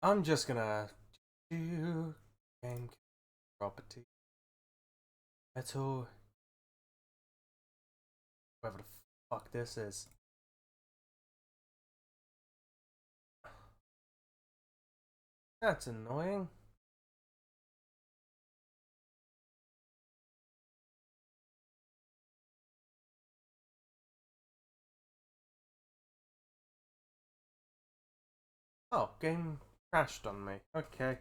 I'm just gonna do game property. Metal, whatever the fuck this is. That's annoying. Oh, game crashed on me. Okay.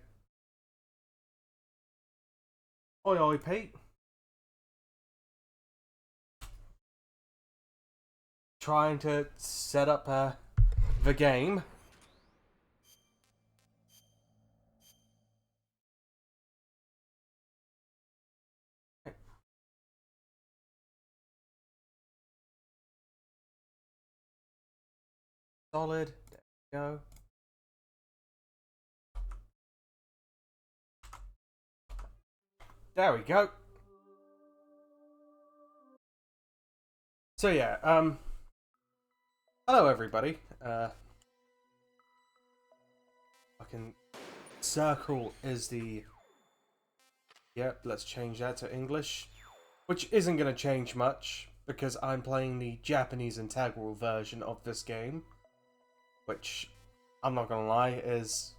Oi, oi, Pete. Trying to set up the game. Solid. There we go. There we go. So yeah, hello everybody. Fucking circle is the. Yep, let's change that to English. Which isn't going to change much, because I'm playing the Japanese integral version of this game. Which, I'm not going to lie, is...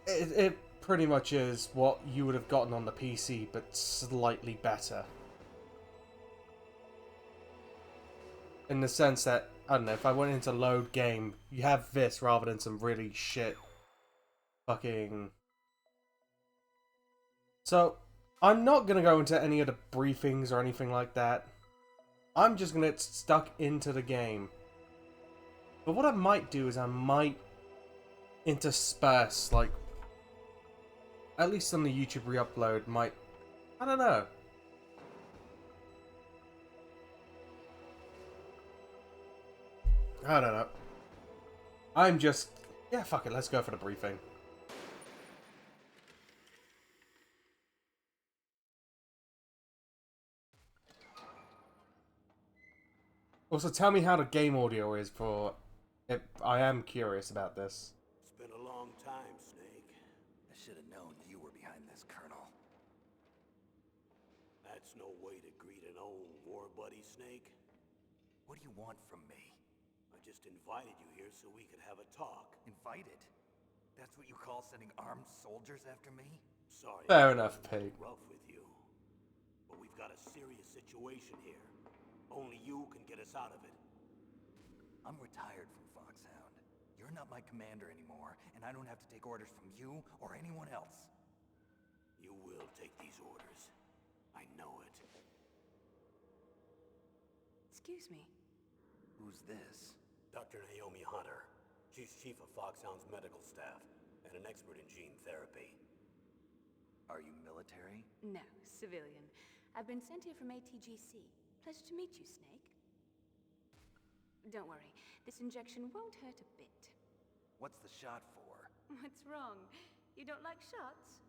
It pretty much is what you would have gotten on the PC, but slightly better. In the sense that, I don't know, if I went into load game, you have this rather than some really shit fucking... So, I'm not going to go into any of the briefings or anything like that. I'm just going to get stuck into the game. But what I might do is I might intersperse, like, at least on the YouTube re-upload, might... I don't know. I don't know. I'm just... Yeah, fuck it, let's go for the briefing. Also, tell me how the game audio is for... I am curious about this. It's been a long time, Snake. I should have known you were behind this, Colonel. That's no way to greet an old war buddy, Snake. What do you want from me? I just invited you here so we could have a talk. Invited? That's what you call sending armed soldiers after me? Sorry. Fair enough, Pete. Rough with you. But we've got a serious situation here. Only you can get us out of it. I'm retired from Foxhound. You're not my commander anymore, and I don't have to take orders from you or anyone else. You will take these orders. I know it. Excuse me. Who's this? Dr. Naomi Hunter. She's chief of Foxhound's medical staff and an expert in gene therapy. Are you military? No, civilian. I've been sent here from ATGC. Pleasure to meet you, Snake. Don't worry, this injection won't hurt a bit. What's the shot for? What's wrong? You don't like shots?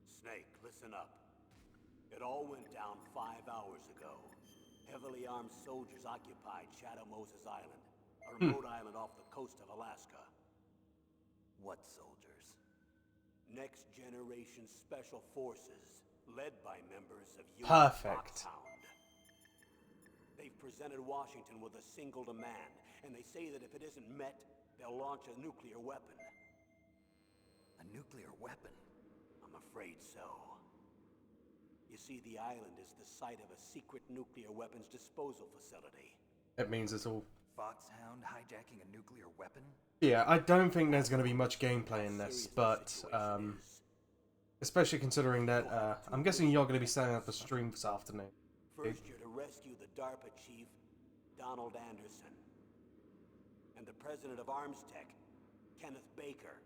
Snake, listen up. It all went down 5 hours ago. Heavily armed soldiers occupied Shadow Moses Island, a remote island off the coast of Alaska. What soldiers? Next generation special forces, led by members of U.S. Perfect. Foxhound. They've presented Washington with a single demand, and they say that if it isn't met, they'll launch a nuclear weapon. A nuclear weapon? I'm afraid so. You see, the island is the site of a secret nuclear weapons disposal facility. It means it's all... Foxhound hijacking a nuclear weapon? Yeah, I don't think there's going to be much gameplay in this, but... especially considering that, I'm guessing you're going to be setting up a stream this afternoon. First, you're to rescue the DARPA chief, Donald Anderson, and the president of ArmsTech, Kenneth Baker.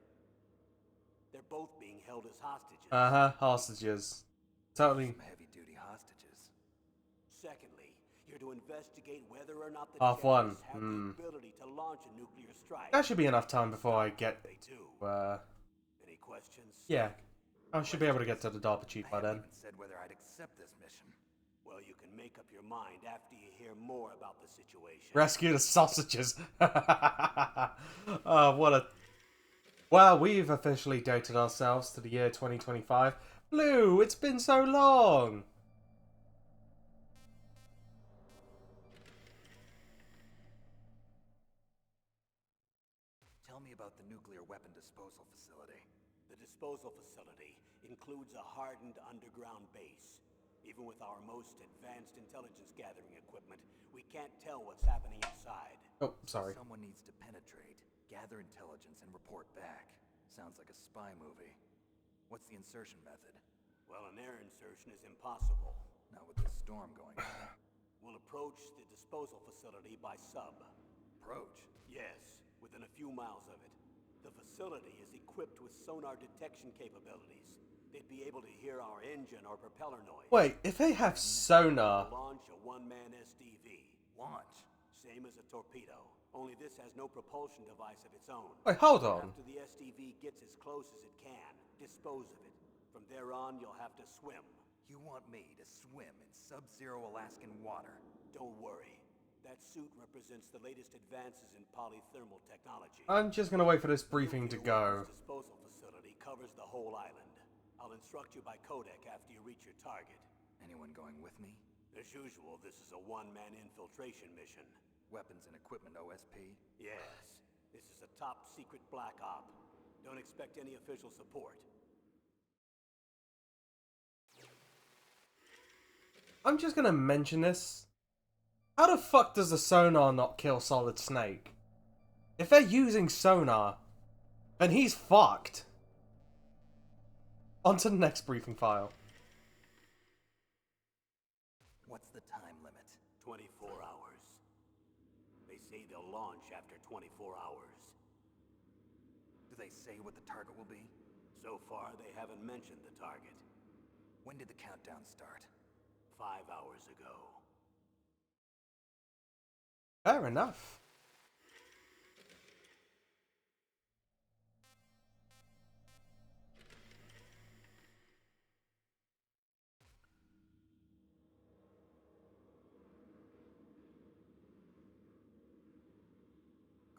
They're both being held as hostages. Hostages. Totally. Some heavy-duty hostages. Secondly, you're to investigate whether or not the Half one. terrorists have the ability to launch a nuclear strike. That should be enough time before I get... They do. Any questions? Yeah. I should be able to get to the DARPA chief by I haven't then. even said whether I'd accept this mission. Well, you can make up your mind after you hear more about the situation. Rescue the sausages. Oh, what a... Well, we've officially dated ourselves to the year 2025. Blue, it's been so long! Tell me about the nuclear weapon disposal facility. The disposal facility includes a hardened underground base. Even with our most advanced intelligence gathering equipment, we can't tell what's happening inside. Oh, sorry. Someone needs to penetrate, gather intelligence, and report back. Sounds like a spy movie. What's the insertion method? Well, an air insertion is impossible. Not with this storm going on. We'll approach the disposal facility by sub. Approach? Yes, within a few miles of it. The facility is equipped with sonar detection capabilities. They'd be able to hear our engine or propeller noise. Wait, if they have sonar... Launch a one-man SDV. Launch? Same as a torpedo. Only this has no propulsion device of its own. Wait, hold on. After the SDV gets as close as it can, dispose of it. From there on, you'll have to swim. You want me to swim in sub-zero Alaskan water? Don't worry. That suit represents the latest advances in polythermal technology. I'm just gonna wait for this briefing to Nuclear go. weapons disposal facility covers the whole island. I'll instruct you by codec after you reach your target. Anyone going with me? As usual, this is a one-man infiltration mission. Weapons and equipment OSP? Yes, this is a top-secret black op. Don't expect any official support. I'm just gonna mention this. How the fuck does the sonar not kill Solid Snake? If they're using sonar, then he's fucked. On to the next briefing file. What's the time limit? 24 hours. They say they'll launch after 24 hours. Do they say what the target will be? So far, they haven't mentioned the target. When did the countdown start? 5 hours ago. Fair enough.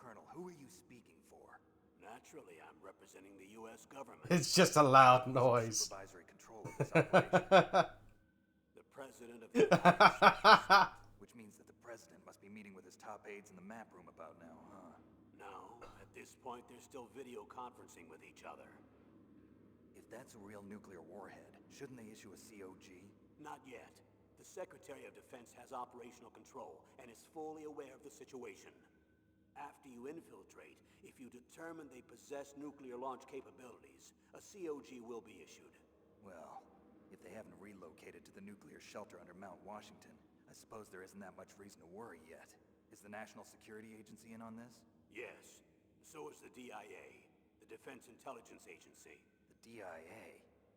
Colonel, who are you speaking for? Naturally, I'm representing the U.S. government. It's just a loud noise. Supervisory control of this operation. The president of the United States. Which means that the president must be meeting with his top aides in the map room about now, huh? No, at this point, they're still video conferencing with each other. If that's a real nuclear warhead, shouldn't they issue a COG? Not yet. The Secretary of Defense has operational control and is fully aware of the situation. After you infiltrate, if you determine they possess nuclear launch capabilities, a COG will be issued. Well, if they haven't relocated to the nuclear shelter under Mount Washington, I suppose there isn't that much reason to worry yet. Is the National Security Agency in on this? Yes. So is the DIA, the Defense Intelligence Agency. The DIA?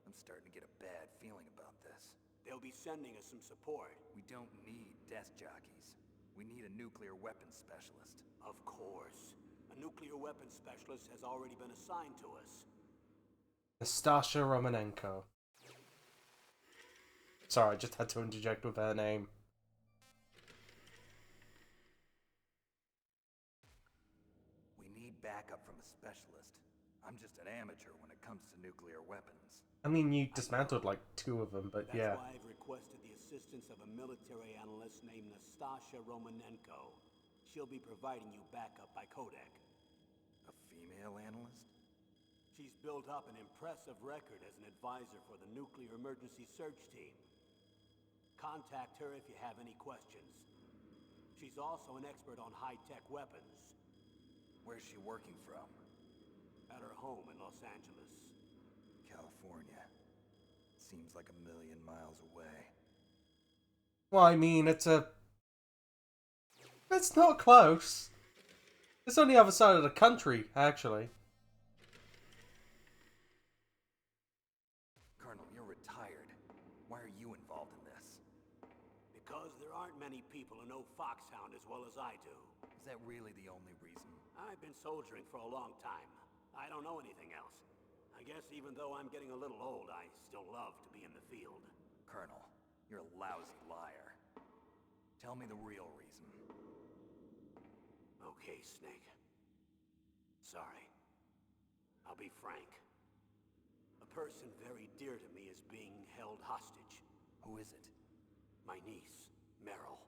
I'm starting to get a bad feeling about this. They'll be sending us some support. We don't need desk jockeys. We need a nuclear weapons specialist. Of course. A nuclear weapons specialist has already been assigned to us. Nastasha Romanenko. Sorry, I just had to interject with her name. We need backup from a specialist. I'm just an amateur when it comes to nuclear weapons. I mean, you dismantled like 2 of them, but That's yeah. why I've requested the assistance of a military analyst named Nastasha Romanenko. She'll be providing you backup by codec. A female analyst? She's built up an impressive record as an advisor for the Nuclear Emergency Search Team. Contact her if you have any questions. She's also an expert on high-tech weapons. Where's she working from? At her home in Los Angeles. California. Seems like 1,000,000 miles away. Well, I mean, it's not close. It's on the other side of the country, actually. Colonel, you're retired. Why are you involved in this? Because there aren't many people who know Foxhound as well as I do. Is that really the only reason? I've been soldiering for a long time. I don't know anything else. I guess even though I'm getting a little old, I still love to be in the field. Colonel, you're a lousy liar. Tell me the real reason. Okay, Snake. Sorry. I'll be frank. A person very dear to me is being held hostage. Who is it? My niece, Meryl.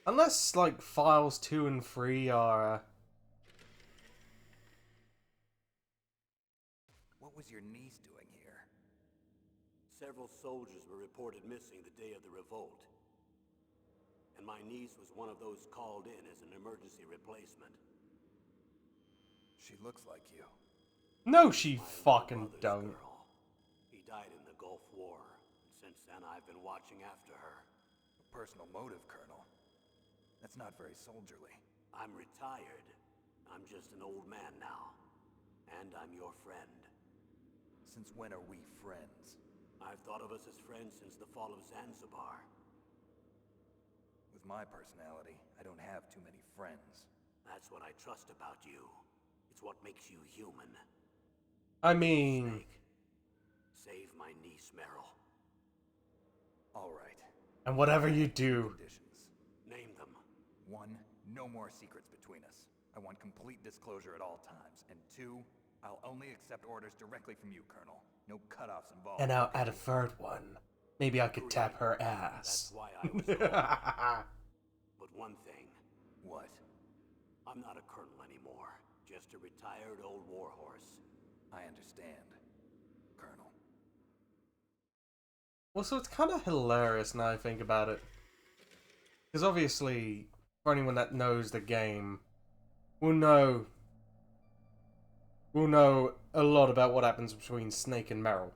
Unless, like, files 2 and 3 are... What was your niece doing here? Several soldiers were reported missing the day of the revolt. And my niece was one of those called in as an emergency replacement. She looks like you. No, she My fucking mother's don't. girl. He died in the Gulf War, and since then I've been watching after her. A personal motive, Colonel. That's not very soldierly. I'm retired. I'm just an old man now. And I'm your friend. Since when are we friends? I've thought of us as friends since the fall of Zanzibar. With my personality, I don't have too many friends. That's what I trust about you. It's what makes you human. I mean... Snake, save my niece, Meryl. All right. And whatever you do... Conditions. Name them. 1, no more secrets between us. I want complete disclosure at all times. And 2, I'll only accept orders directly from you, Colonel. No cutoffs involved. And I'll add a third one. Maybe I could tap her ass. That's why I was called. But one thing, What? I'm not a colonel anymore. Just a retired old warhorse. I understand, Colonel. Well, so it's kind of hilarious now I think about it. Because obviously, for anyone that knows the game, will know a lot about what happens between Snake and Meryl.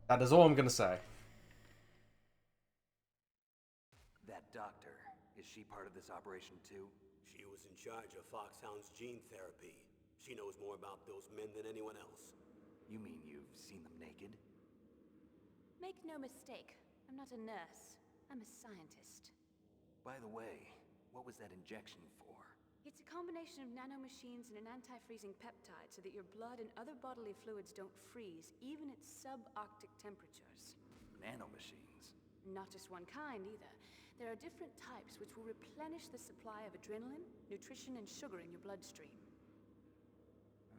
That is all I'm gonna say. That doctor, is she part of this operation too? She was in charge of Foxhound's gene therapy. She knows more about those men than anyone else. You mean you've seen them naked? Make no mistake, I'm not a nurse. I'm a scientist. By the way, what was that injection for? It's a combination of nanomachines and an anti-freezing peptide so that your blood and other bodily fluids don't freeze, even at subarctic temperatures. Nanomachines? Not just one kind, either. There are different types which will replenish the supply of adrenaline, nutrition, and sugar in your bloodstream.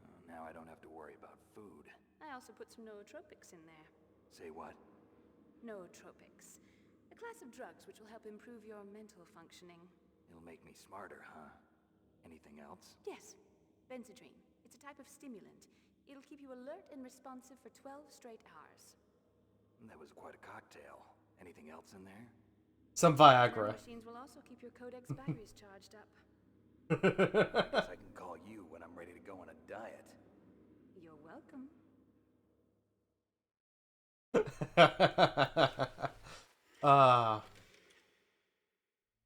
Oh, now I don't have to worry about food. I also put some nootropics in there. Say what? Nootropics. A class of drugs which will help improve your mental functioning. It'll make me smarter, huh? Anything else? Yes, Benzedrine. It's a type of stimulant. It'll keep you alert and responsive for 12 straight hours. That was quite a cocktail. Anything else in there? Some Viagra. Machines will also keep your Codex batteries charged up. I guess I can call you when I'm ready to go on a diet. You're welcome.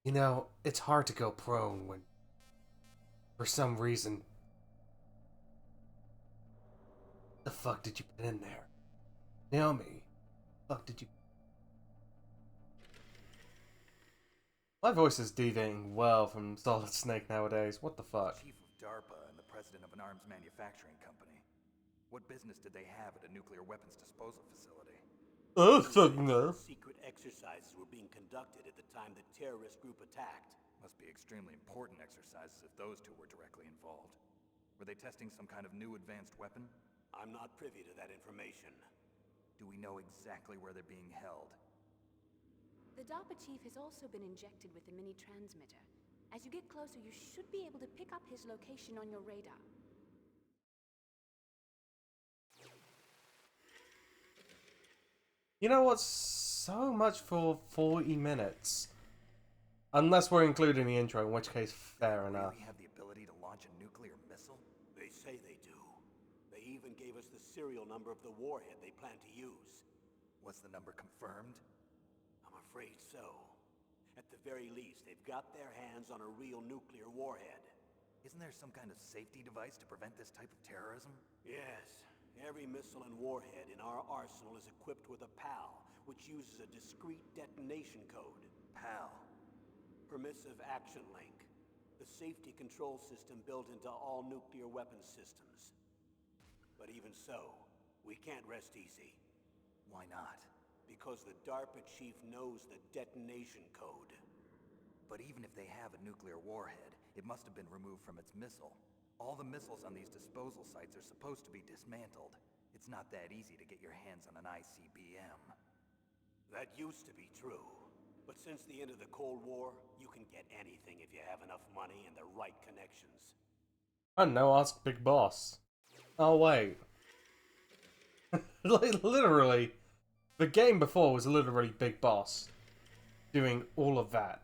You know, it's hard to go prone when, for some reason... The fuck did you put in there? Naomi, the fuck did you... My voice is deviating well from Solid Snake nowadays. What the fuck? Chief of DARPA and the president of an arms manufacturing company. What business did they have at a nuclear weapons disposal facility? Oh, fuck no. Secret exercises were being conducted at the time the terrorist group attacked. Must be extremely important exercises if those two were directly involved. Were they testing some kind of new advanced weapon? I'm not privy to that information. Do we know exactly where they're being held? The DARPA chief has also been injected with a mini transmitter. As you get closer, you should be able to pick up his location on your radar. You know what's so much for 40 minutes? Unless we're including the intro, in which case, fair enough. Really have the ability to launch a nuclear missile? They say they do. They even gave us the serial number of the warhead they plan to use. Was the number confirmed? I'm afraid so. At the very least, they've got their hands on a real nuclear warhead. Isn't there some kind of safety device to prevent this type of terrorism? Yes. Every missile and warhead in our arsenal is equipped with a PAL, which uses a discrete detonation code. PAL. Permissive Action Link. The safety control system built into all nuclear weapons systems. But even so, We can't rest easy. Why not? Because the DARPA chief knows the detonation code. But even if they have a nuclear warhead, it must have been removed from its missile. All the missiles on these disposal sites are supposed to be dismantled. It's not that easy to get your hands on an ICBM. That used to be true. But since the end of the Cold War, you can get anything if you have enough money and the right connections. I don't know, ask Big Boss. Oh, wait. Like, literally, the game before was literally Big Boss doing all of that.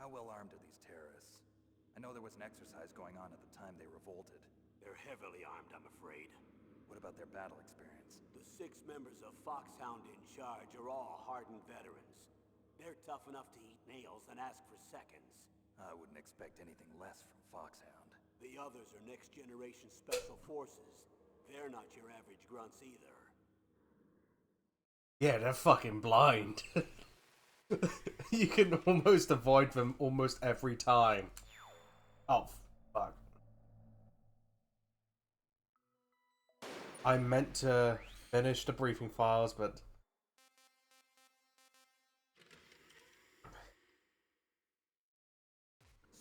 How well armed are these terrorists? I know there was an exercise going on at the time they revolted. They're heavily armed, I'm afraid. What about their battle experience? The 6 members of Foxhound in charge are all hardened veterans. They're tough enough to eat nails and ask for seconds. I wouldn't expect anything less from Foxhound. The others are next-generation special forces. They're not your average grunts either. Yeah, they're fucking blind. You can almost avoid them almost every time. Oh, fuck. I meant to finish the briefing files, but...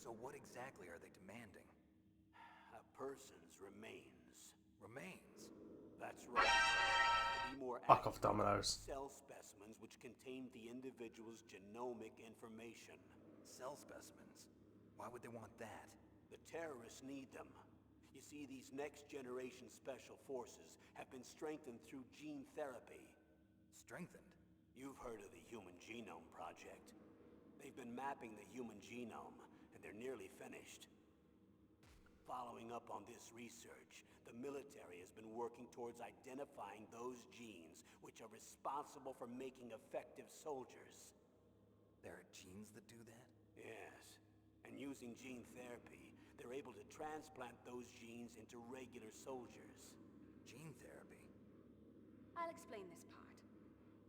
So what exactly are they demanding? A person's remains. Remains? That's right. To be more Fuck off, accurate, Dominoes. cell specimens which contain the individual's genomic information. Cell specimens? Why would they want that? The terrorists need them. You see, these next-generation special forces have been strengthened through gene therapy. Strengthened? You've heard of the Human Genome Project. They've been mapping the human genome, and they're nearly finished. Following up on this research, the military has been working towards identifying those genes which are responsible for making effective soldiers. There are genes that do that? Yes, and using gene therapy, they're able to transplant those genes into regular soldiers. Gene therapy? I'll explain this part.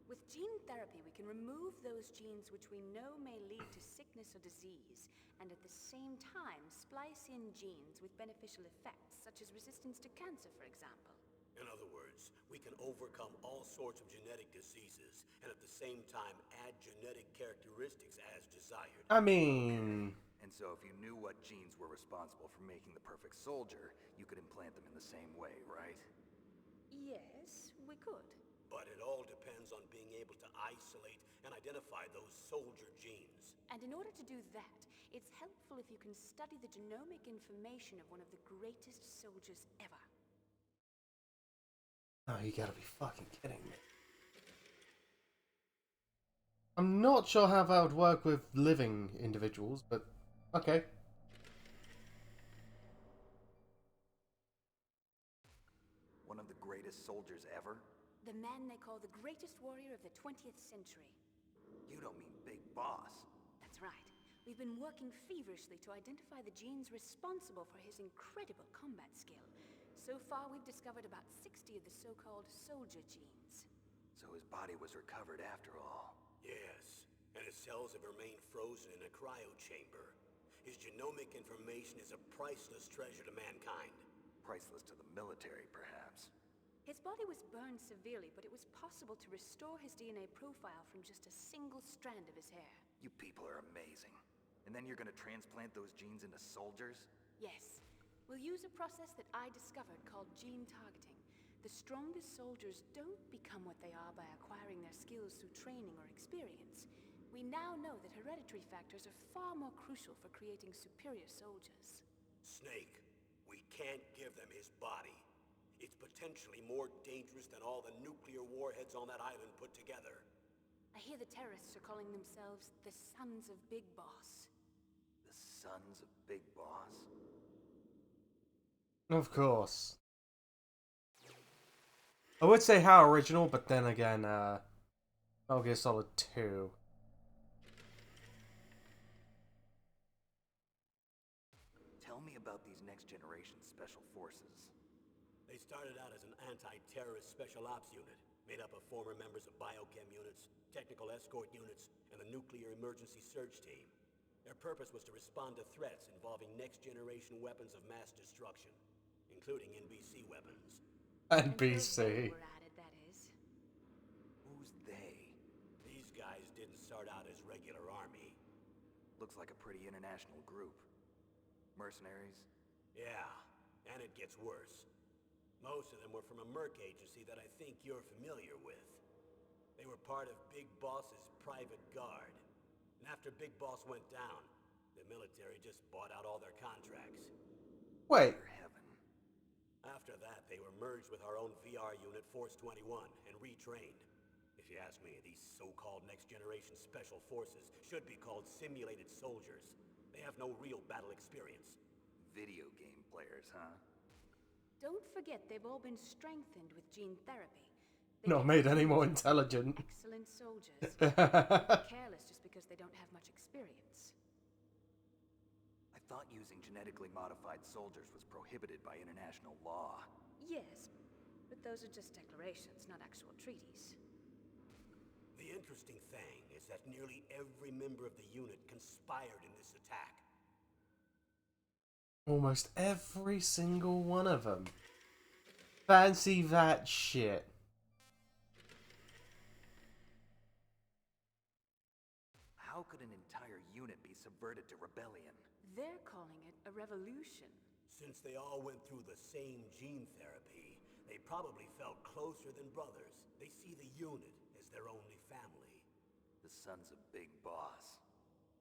With gene therapy, we can remove those genes which we know may lead to sickness or disease, and at the same time splice in genes with beneficial effects, such as resistance to cancer, for example. In other words, we can overcome all sorts of genetic diseases, and at the same time add genetic characteristics as desired. I mean... And so if you knew what genes were responsible for making the perfect soldier, you could implant them in the same way, right? Yes, we could. But it all depends on being able to isolate and identify those soldier genes. And in order to do that, it's helpful if you can study the genomic information of one of the greatest soldiers ever. Oh, you gotta be fucking kidding me. I'm not sure how that would work with living individuals, but okay. One of the greatest soldiers ever? The man they call the greatest warrior of the 20th century. You don't mean Big Boss. That's right. We've been working feverishly to identify the genes responsible for his incredible combat skill. So far, we've discovered about 60 of the so-called soldier genes. So his body was recovered after all. Yes, and his cells have remained frozen in a cryo chamber. His genomic information is a priceless treasure to mankind. Priceless to the military, perhaps. His body was burned severely, but it was possible to restore his DNA profile from just a single strand of his hair. You people are amazing. And then you're gonna transplant those genes into soldiers? Yes. We'll use a process that I discovered called gene targeting. The strongest soldiers don't become what they are by acquiring their skills through training or experience. We now know that hereditary factors are far more crucial for creating superior soldiers. Snake, we can't give them his body. It's potentially more dangerous than all the nuclear warheads on that island put together. I hear the terrorists are calling themselves the Sons of Big Boss. The Sons of Big Boss? Of course. I would say how original, but then again, Metal Gear Solid 2. Tell me about these next-generation special forces. They started out as an anti-terrorist special ops unit, made up of former members of biochem units, technical escort units, and the nuclear emergency search team. Their purpose was to respond to threats involving next-generation weapons of mass destruction, including NBC weapons. And Until they BC. were added, that is. Who's they? These guys didn't start out as regular army. Looks like a pretty international group. Mercenaries? Yeah, and it gets worse. Most of them were from a merc agency that I think you're familiar with. They were part of Big Boss's private guard. And after Big Boss went down, the military just bought out all their contracts. Wait, Dear heaven. After that, they were merged with our own VR unit, Force 21, and retrained. If you ask me, these so-called next-generation special forces should be called simulated soldiers. They have no real battle experience. Video game players, huh? Don't forget they've all been strengthened with gene therapy. not made any more intelligent. Excellent soldiers. Careless just because they don't have much experience. I thought using genetically modified soldiers was prohibited by international law. Yes, but those are just declarations, not actual treaties. The interesting thing is that nearly every member of the unit conspired in this attack. Almost every single one of them. Fancy that shit. How could an entire unit be subverted to rebellion? They're calling it a revolution. Since they all went through the same gene therapy, they probably felt closer than brothers. They see the unit as their only family. The sons of Big Boss.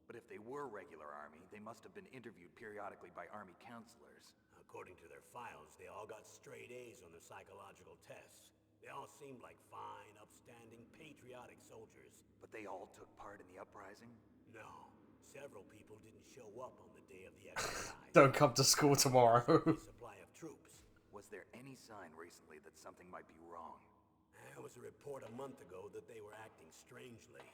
But if they were regular army, they must have been interviewed periodically by army counselors. According to their files, they all got straight A's on their psychological tests. They all seemed like fine, upstanding, patriotic soldiers. But they all took part in the uprising? No, several people didn't show up on the day of the exercise. Don't come to school tomorrow. Supply of troops. Was there any sign recently that something might be wrong? There was a report a month ago that they were acting strangely.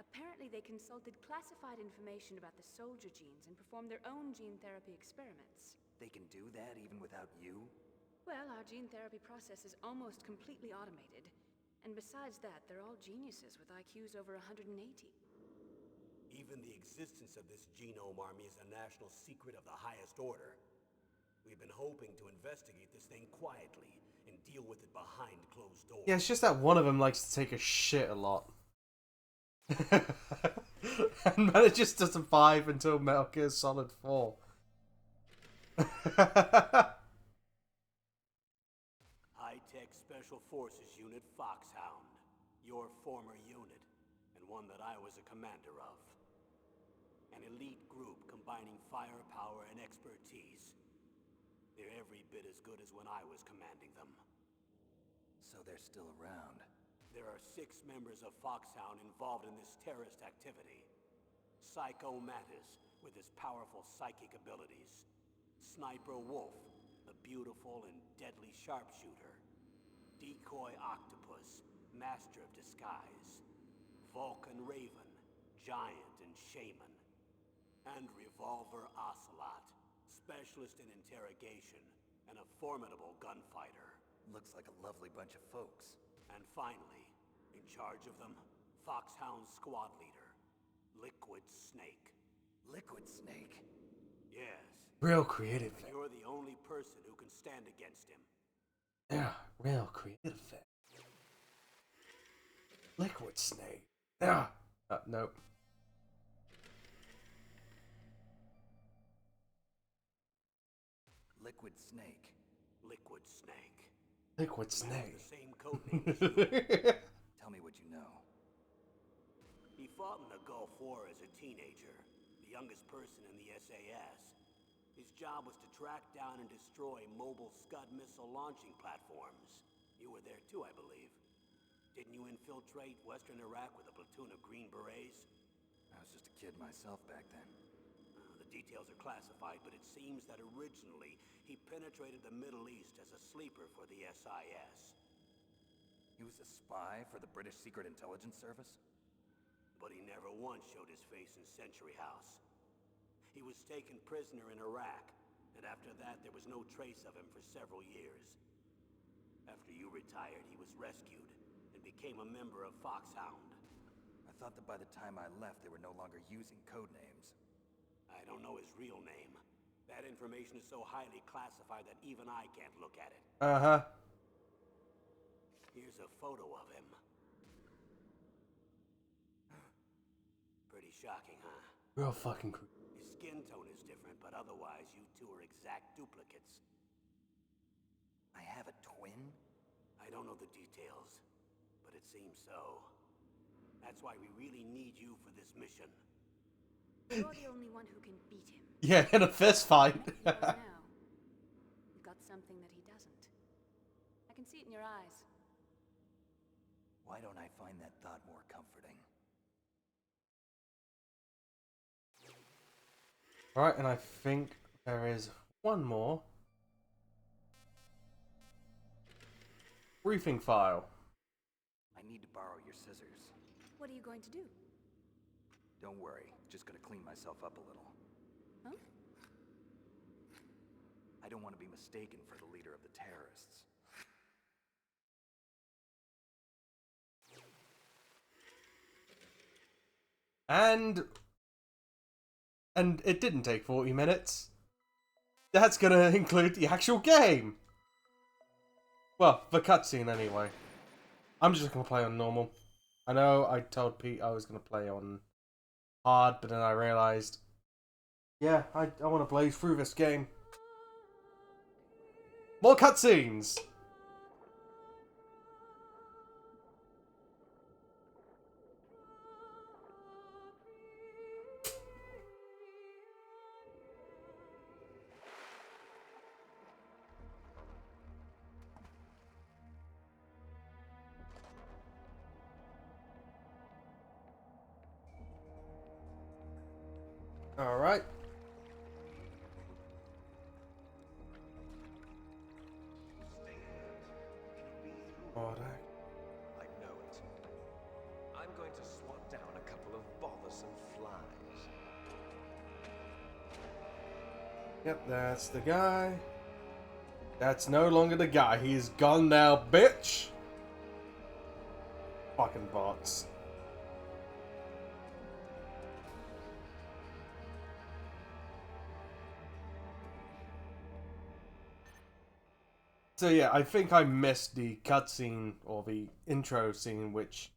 Apparently they consulted classified information about the soldier genes and performed their own gene therapy experiments. They can do that even without you? Well, our gene therapy process is almost completely automated. And besides that, they're all geniuses with IQs over 180. Even the existence of this genome army is a national secret of the highest order. We've been hoping to investigate this thing quietly and deal with it behind closed doors. Yeah, it's just that one of them likes to take a shit a lot. And manages to survive until Metal Gear Solid 4. High-tech Special Forces Unit Foxhound. Your former unit, and one that I was a commander of. An elite group combining firepower and expertise. They're every bit as good as when I was commanding them. So they're still around. There are 6 members of Foxhound involved in this terrorist activity. Psycho Mantis, with his powerful psychic abilities. Sniper Wolf, the beautiful and deadly sharpshooter. Decoy Octopus, master of disguise. Vulcan Raven, giant and shaman. And Revolver Ocelot, specialist in interrogation and a formidable gunfighter. Looks like a lovely bunch of folks. And finally, in charge of them, Foxhound squad leader, Liquid Snake. Liquid Snake? Yes, Real creative. and you're the only person who can stand against him. Yeah, real creative. Liquid Snake. Yeah. Nope. Liquid Snake. Liquid Snake. Liquid He has Snake. the same code name as you. Tell me what you know. He fought in the Gulf War as a teenager, the youngest person in the SAS. His job was to track down and destroy mobile Scud missile launching platforms. You were there too, I believe. Didn't you infiltrate Western Iraq with a platoon of Green Berets? I was just a kid myself back then. The details are classified, but it seems that originally he penetrated the Middle East as a sleeper for the SIS. He was a spy for the British Secret Intelligence Service? But he never once showed his face in Century House. He was taken prisoner in Iraq, and after that there was no trace of him for several years. After you retired, he was rescued and became a member of Foxhound. I thought that by the time I left, they were no longer using code names. I don't know his real name. That information is so highly classified that even I can't look at it. Uh-huh. Real fucking creepy. His skin tone is different, but otherwise you two are exact duplicates. I have a twin? I don't know the details, but it seems so. That's why we really need you for this mission. You're the only one who can beat him. Yeah, in a fist fight. He knows now. You've got something that he doesn't. I can see it in your eyes. Why don't I find that thought more comforting? Right, and I think there is one more. Briefing file. I need to borrow your scissors. What are you going to do? Don't worry, just gonna clean myself up a little. Huh? I don't want to be mistaken for the leader of the terrorists. And it didn't take 40 minutes. That's gonna include the actual game. Well, the cutscene anyway. I'm just gonna play on normal. I know I told Pete I was gonna play on hard, but then I realized, yeah, I want to blaze through this game. More cutscenes! Alright. Order. I know it. I'm going to swat down a couple of bothersome flies. Yep, that's the guy. That's no longer the guy. He's gone now, bitch! Fucking bots. So yeah, I think I missed the cutscene or the intro scene, which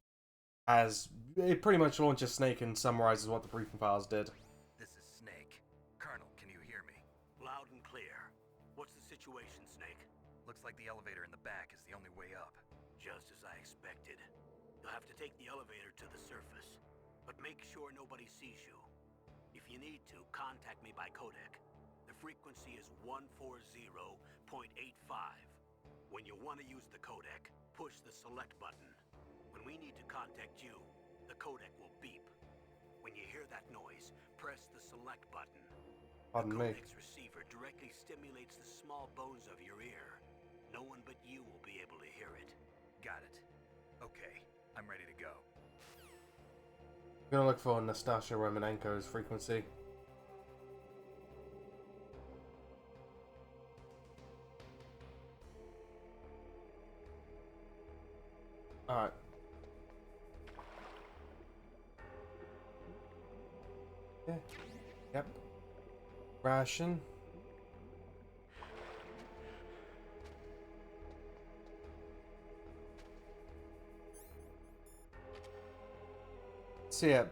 has it pretty much launches Snake and summarizes what the briefing files did. This is Snake. Colonel, can you hear me? Loud and clear. What's the situation, Snake? Looks like the elevator in the back is the only way up. Just as I expected. You'll have to take the elevator to the surface, but make sure nobody sees you. If you need to, contact me by codec. The frequency is 140.85. When you want to use the codec, push the select button. When we need to contact you, the codec will beep. When you hear that noise, press the select button. Pardon me. The codec's receiver directly stimulates the small bones of your ear. No one but you will be able to hear it. Got it. Okay, I'm ready to go. I'm gonna look for Nastasha Romanenko's frequency. Alright. Yeah. Yep. Ration. So yeah.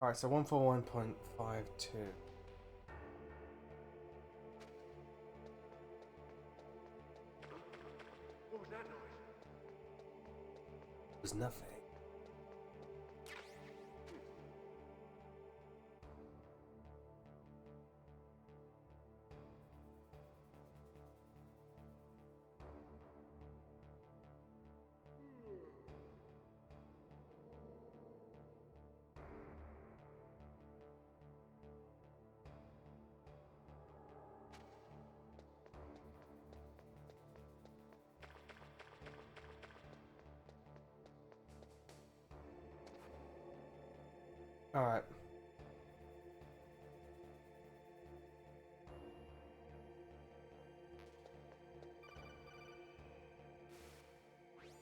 Alright, so 141.52. What was that noise? Was nothing. Alright.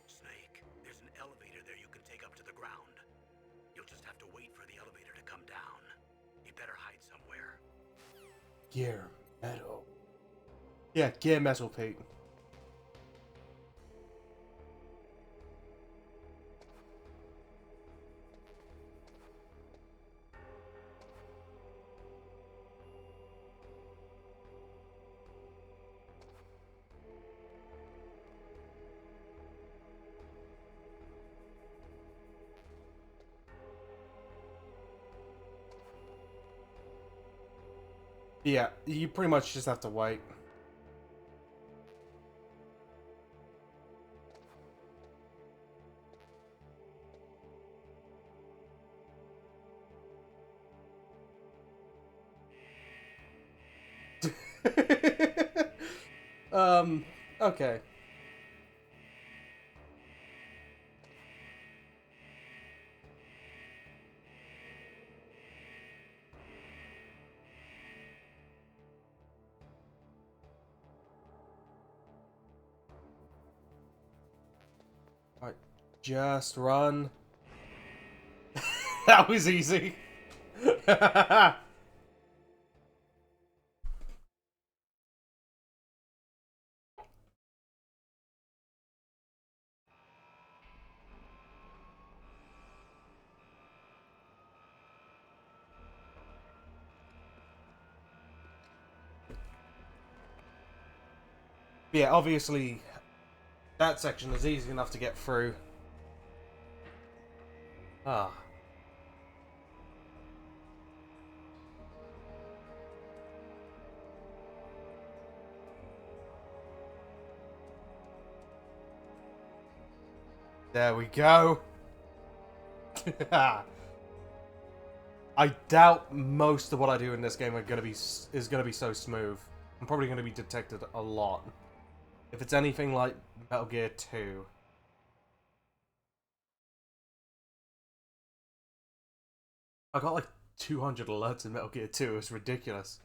Snake, there's an elevator there you can take up to the ground. You'll just have to wait for the elevator to come down. You better hide somewhere. Gear metal. Yeah, gear metal, Pete. Yeah, you pretty much just have to wait. Okay. Right, just run. That was easy. Yeah, obviously, that section is easy enough to get through. Ah. There we go. I doubt most of what I do in this game is gonna be so smooth. I'm probably gonna be detected a lot. If it's anything like Metal Gear 2. I got like 200 alerts in Metal Gear 2, it's ridiculous.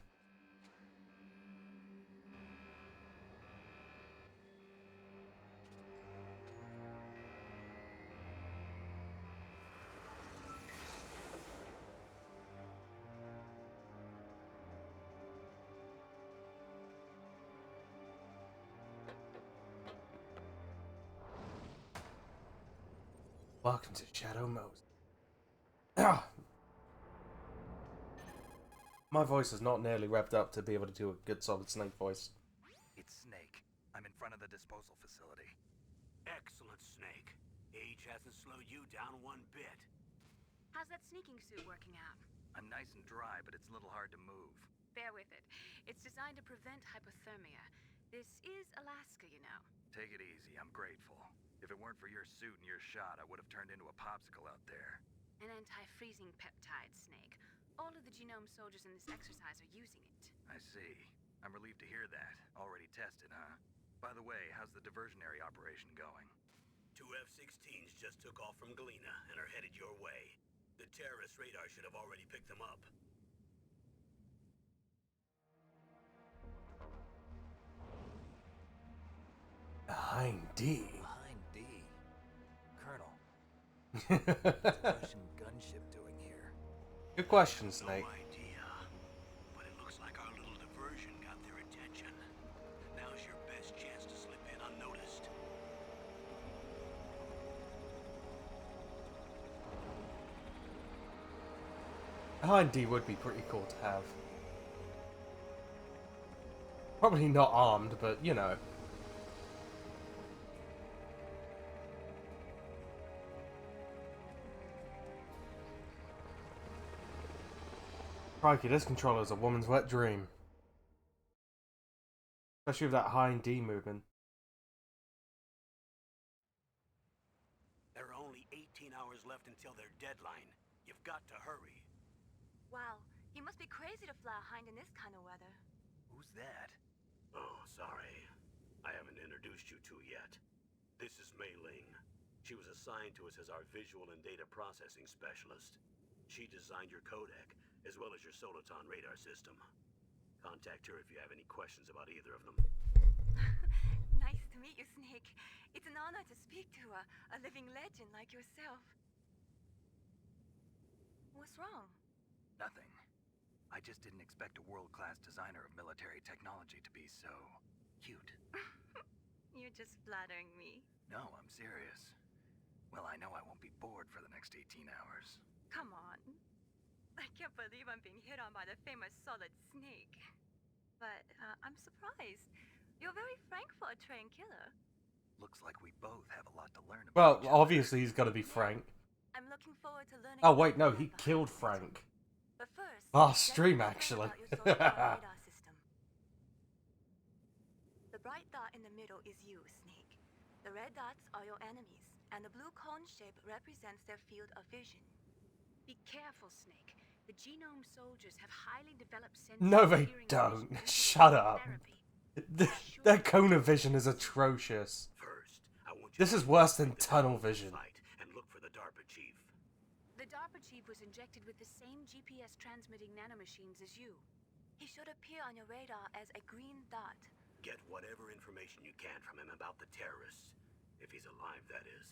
Welcome to Shadow Moses. My voice is not nearly revved up to be able to do a good solid Snake voice. It's Snake. I'm in front of the disposal facility. Excellent, Snake. Age hasn't slowed you down one bit. How's that sneaking suit working out? I'm nice and dry, but it's a little hard to move. Bear with it. It's designed to prevent hypothermia. This is Alaska, you know. Take it easy, I'm grateful. If it weren't for your suit and your shot, I would have turned into a popsicle out there. An anti-freezing peptide, Snake. All of the genome soldiers in this exercise are using it. I see. I'm relieved to hear that. Already tested, huh? By the way, how's the diversionary operation going? 2 F-16s just took off from Galena and are headed your way. The terrorist radar should have already picked them up. Behind D. Behind D. Colonel, what's the Russian gunship doing here? Good question, No Snake. idea. But it looks like our little diversion got their attention. Now's your best chance to slip in unnoticed. Behind D would be pretty cool to have. Probably not armed, but you know. Crikey, this controller is a woman's wet dream. Especially with that hind D movement. There are only 18 hours left until their deadline. You've got to hurry. Wow, you must be crazy to fly a hind in this kind of weather. Who's that? Oh, sorry. I haven't introduced you to yet. This is Mei Ling. She was assigned to us as our visual and data processing specialist. She designed your codec, as well as your Soliton radar system. Contact her if you have any questions about either of them. Nice to meet you, Snake. It's an honor to speak to a living legend like yourself. What's wrong? Nothing. I just didn't expect a world-class designer of military technology to be so cute. You're just flattering me. No, I'm serious. Well, I know I won't be bored for the next 18 hours. Come on. I can't believe I'm being hit on by the famous Solid Snake. But I'm surprised. You're very frank for a trained killer. Looks like we both have a lot to learn about Well, each other. obviously he's got to be Frank. I'm looking forward to learning. Oh more wait, no, about he behind killed the scenes. Frank. But first, Last stream, actually. Your solar radar system. The bright dot in the middle is you, Snake. The red dots are your enemies, and the blue cone shape represents their field of vision. Be careful, Snake. The genome soldiers have highly developed senses No, of they hearing don't. vision Shut due to up. therapy. Their cone of vision is atrocious. First, I want you This to is worse than the tunnel Danielson vision. site and look for the DARPA chief. The DARPA chief was injected with the same GPS transmitting nanomachines as you. He should appear on your radar as a green dot. Get whatever information you can from him about the terrorists. If he's alive, that is.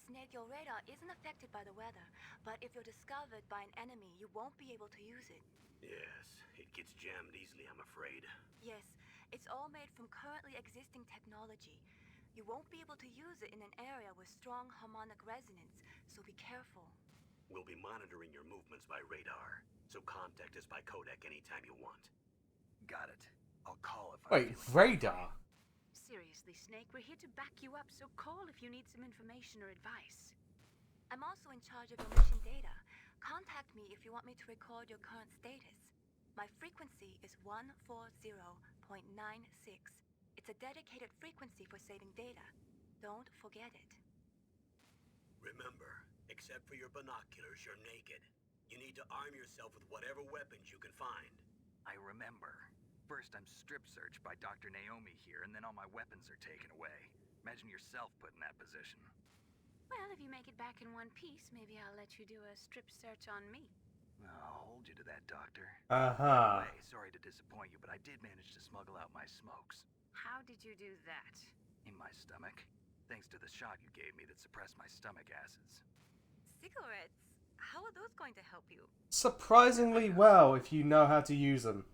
Snake, your radar isn't affected by the weather, but if you're discovered by an enemy, you won't be able to use it. Yes, it gets jammed easily, I'm afraid. Yes, it's all made from currently existing technology. You won't be able to use it in an area with strong harmonic resonance, so be careful. We'll be monitoring your movements by radar, so contact us by codec anytime you want. Got it. I'll call if Wait, I'm feeling radar? Seriously, Snake, we're here to back you up, so call if you need some information or advice. I'm also in charge of your mission data. Contact me if you want me to record your current status. My frequency is 140.96. It's a dedicated frequency for saving data. Don't forget it. Remember, except for your binoculars, you're naked. You need to arm yourself with whatever weapons you can find. I remember. First, I'm strip searched by Dr. Naomi here, and then all my weapons are taken away. Imagine yourself put in that position. Well, if you make it back in one piece, maybe I'll let you do a strip search on me. I'll hold you to that, Doctor. Uh-huh. Anyway, sorry to disappoint you, but I did manage to smuggle out my smokes. How did you do that? In my stomach. Thanks to the shot you gave me that suppressed my stomach acids. Cigarettes? How are those going to help you? Surprisingly well if you know how to use them.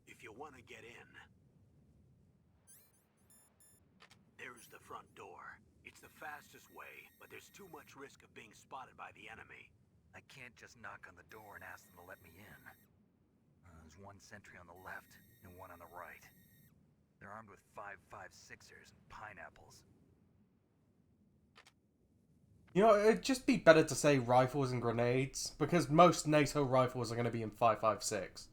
If you want to get in, there's the front door. It's the fastest way, but there's too much risk of being spotted by the enemy. I can't just knock on the door and ask them to let me in. There's one sentry on the left and one on the right. They're armed with 5.56ers and pineapples. You know, it'd just be better to say rifles and grenades, because most NATO rifles are going to be in 5.56.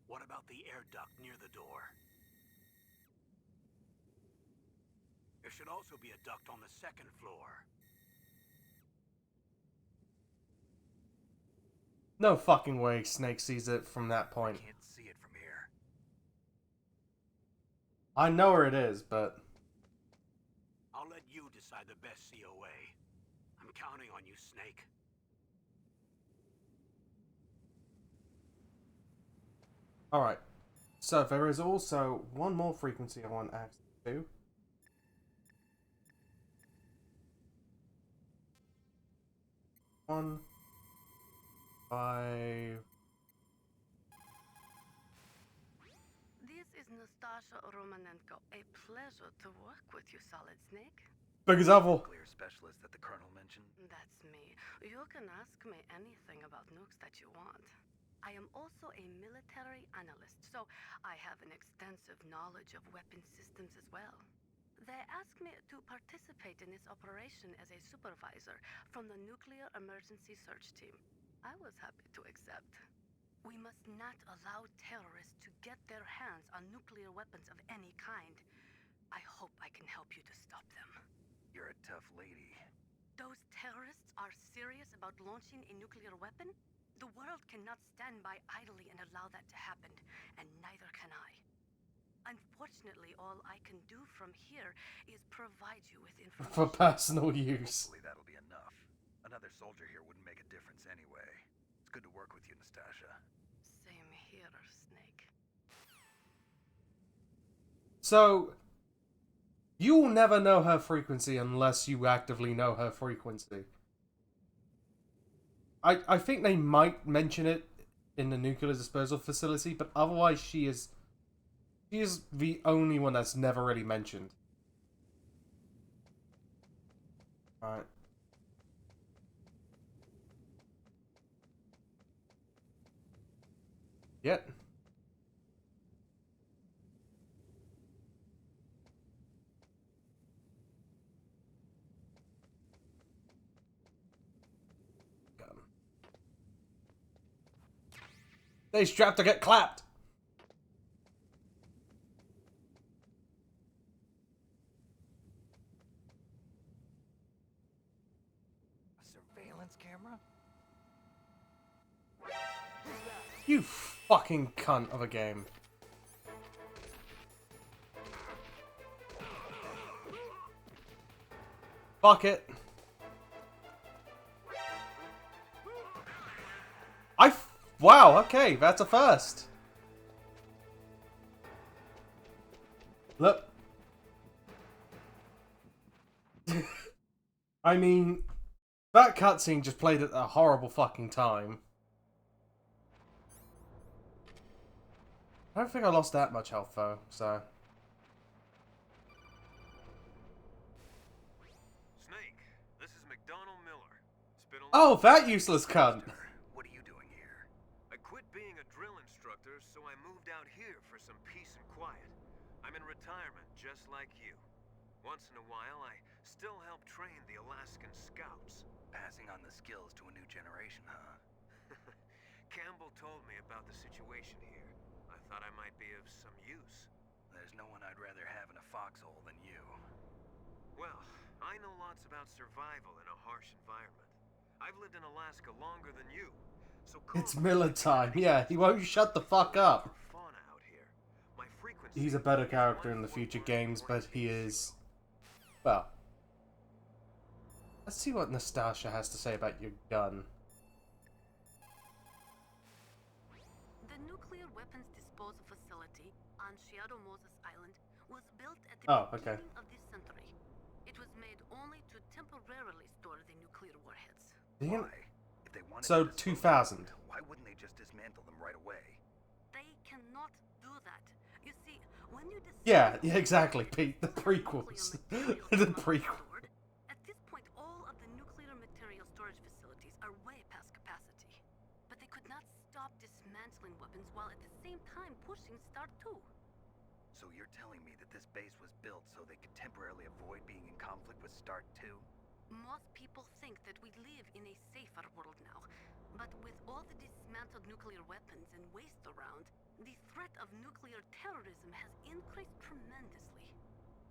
What about the air duct near the door? There should also be a duct on the second floor. No fucking way Snake sees it from that I point. can't see it from here. I know where it is, but... I'll let you decide the best COA. I'm counting on you, Snake. Alright. So, there is also one more frequency I want access to. One... 5... This is Nastasha Romanenko. A pleasure to work with you, Solid Snake. Because I've... Clear specialist that the Colonel mentioned. That's me. You can ask me anything about nukes that you want. I am also a military analyst, so I have an extensive knowledge of weapon systems as well. They asked me to participate in this operation as a supervisor from the Nuclear Emergency Search Team. I was happy to accept. We must not allow terrorists to get their hands on nuclear weapons of any kind. I hope I can help you to stop them. You're a tough lady. Those terrorists are serious about launching a nuclear weapon? The world cannot stand by idly and allow that to happen, and neither can I. Unfortunately, all I can do from here is provide you with information. For personal use. Hopefully that'll be enough. Another soldier here wouldn't make a difference anyway. It's good to work with you, Nastasha. Same here, Snake. So... you will never know her frequency unless you actively know her frequency. I think they might mention it in the nuclear disposal facility, but otherwise she is the only one that's never really mentioned. Alright. Yep. They strapped to get clapped. A surveillance camera? You fucking cunt of a game. Fuck it. Wow, okay, that's a first. Look. I mean, that cutscene just played at a horrible fucking time. I don't think I lost that much health though, so. Snake, this is McDonald Miller. It's been a Oh, that useless cunt. What are you doing here? I quit being a drill instructor, so I moved out here for some peace and quiet. I'm in retirement, just like you. Once in a while, I still help train the Alaskan Scouts. Passing on the skills to a new generation, huh? Campbell told me about the situation here. I thought I might be of some use. There's no one I'd rather have in a foxhole than you. Well, I know lots about survival in a harsh environment. I've lived in Alaska longer than you, so It's Miller time. Yeah, he won't shut the fuck up. fauna out here. My frequency He's a better character in the future games, but he is... Well... Let's see what Nastasha has to say about your gun. The nuclear weapons disposal facility on Shadow Moses Island was built at the okay. beginning of this century. It was made only to temporarily store the nuclear warheads. Why? If they wanted So, to dispose 2000. of them, why wouldn't they just dismantle them right away? They cannot do that. You see, when you Yeah, exactly, Pete. The prequels. The prequels. At this point, all of the nuclear material storage facilities are way past capacity. But they could not stop dismantling weapons while at the same time pushing START 2. So you're telling me that this base was built so they could temporarily avoid being in conflict with START 2? Most people think that we live in a safer world now. But with all the dismantled nuclear weapons and waste around, the threat of nuclear terrorism has increased tremendously.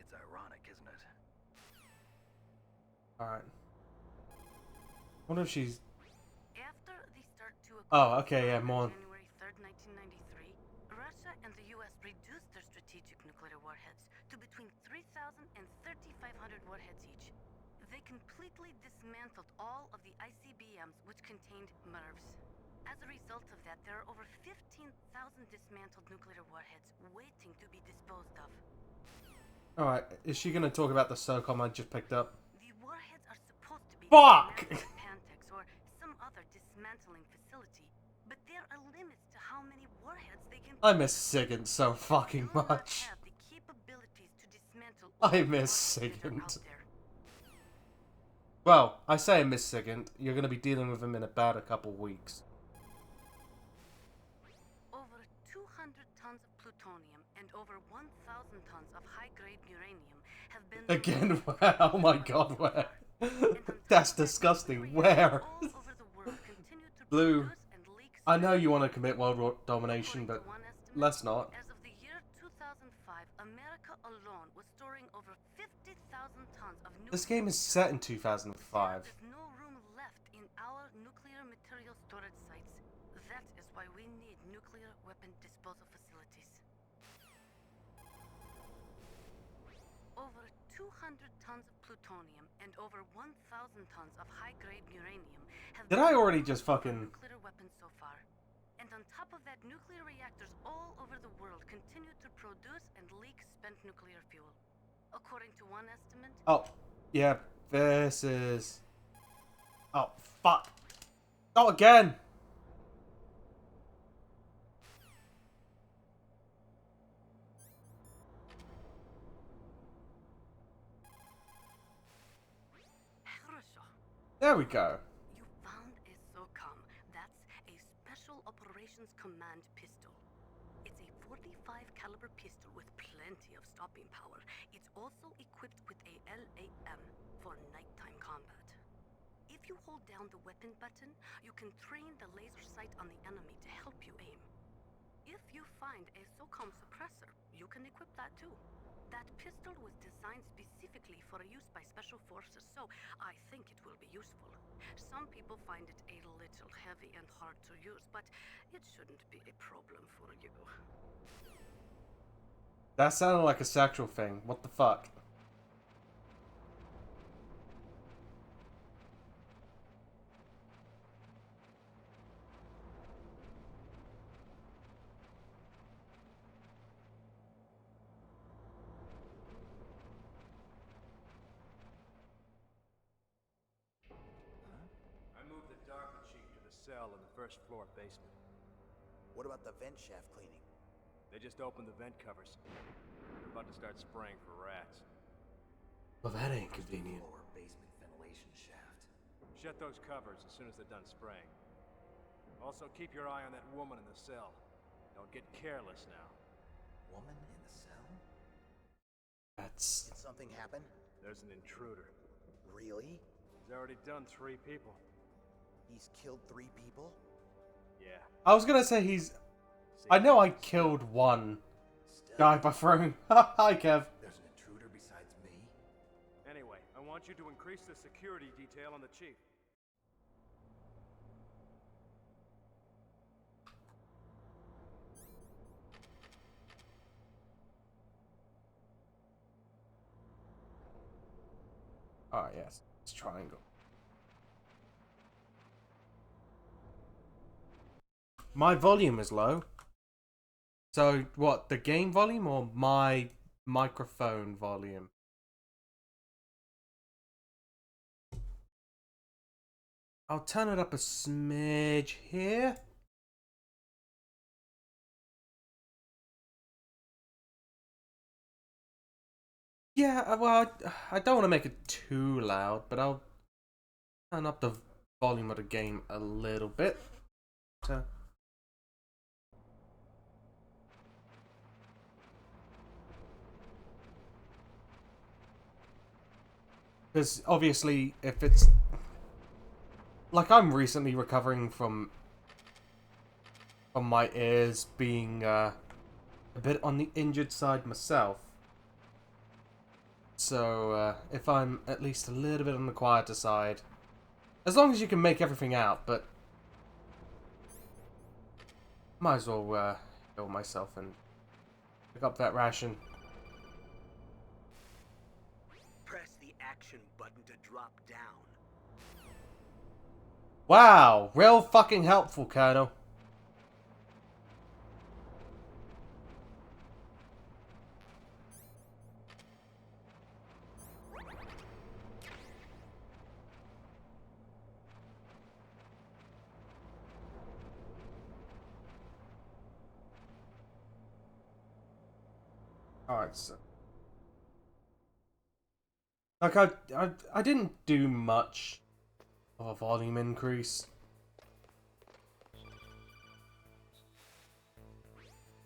It's ironic, isn't it? Alright. Wonder if she's... After the START 2 Oh, okay, yeah, more. on January 3rd, 1993, Russia and the US reduced their strategic nuclear warheads to between 3,000 and 3,500 warheads each. They completely dismantled all of the ICBMs which contained MIRVs. As a result of that, there are over 15,000 dismantled nuclear warheads waiting to be disposed of. Alright, is she gonna talk about the SOCOM I just picked up? The warheads are supposed to be Fuck! dismantled at Pantex or some other dismantling facility, but there are limits to how many warheads they can. I miss Sigint so fucking do not much. have the capabilities to dismantle all I the miss warheads that are Sigint. out there. Well, I say I miss Sigint. You're gonna be dealing with him in about a couple weeks. Over 200 tons of plutonium and over 1,000 tons of high-grade uranium have been Again, where? Oh my god, where? That's disgusting. Where? all over the world continue to Blue, produce and leak I know you want to commit world domination, but According to one estimate, let's not. As of the year 2005, America alone was storing over 50,000 tons of nuclear. This game is set in 2005. There's no room left in our nuclear material storage sites. That is why we need nuclear weapon disposal facilities. Over 200 tons of plutonium and over 1,000 tons of high-grade uranium have Did been I already used just for fucking... nuclear weapons so far. And on top of that, nuclear reactors all over the world continue to produce and leak spent nuclear fuel. According to one estimate, Oh, yeah, this is... Oh, fuck. Not again! There we go. you found a SOCOM. That's a Special Operations Command pistol. It's a 45 caliber pistol with plenty of stopping power. It's also equipped with a LAM for nighttime combat. If you hold down the weapon button, you can train the laser sight on the enemy to help you aim. If you find a SOCOM suppressor, you can equip that too. That pistol was designed specifically for use by special forces, so I think it will be useful. Some people find it a little heavy and hard to use, but it shouldn't be a problem for you. That sounded like a sexual thing. What the fuck? I moved the DARPA chief to the cell in the first floor basement. What about the vent shaft cleaning? They just opened the vent covers. They're about to start spraying for rats. Well, that ain't convenient. Lower basement ventilation shaft. Shut those covers as soon as they're done spraying. Also, keep your eye on that woman in the cell. Don't get careless now. Woman in the cell? That's... Did something happen? There's an intruder. Really? He's already done 3 people. He's killed 3 people? Yeah. I was gonna say he's... I know I killed one guy by throwing... Hi, Kev. There's an intruder besides me? Anyway, I want you to increase the security detail on the chief. Ah, yes. It's triangle. My volume is low. So, what? The game volume or my microphone volume? I'll turn it up a smidge here. Yeah, well, I don't want to make it too loud, but I'll turn up the volume of the game a little bit. So. Because obviously, if it's... Like, I'm recently recovering from my ears being a bit on the injured side myself. So, if I'm at least a little bit on the quieter side, as long as you can make everything out, but might as well heal myself and pick up that ration. Press the action button to drop down. Wow, real fucking helpful, Colonel. Alright, so... Like, I didn't do much of a volume increase.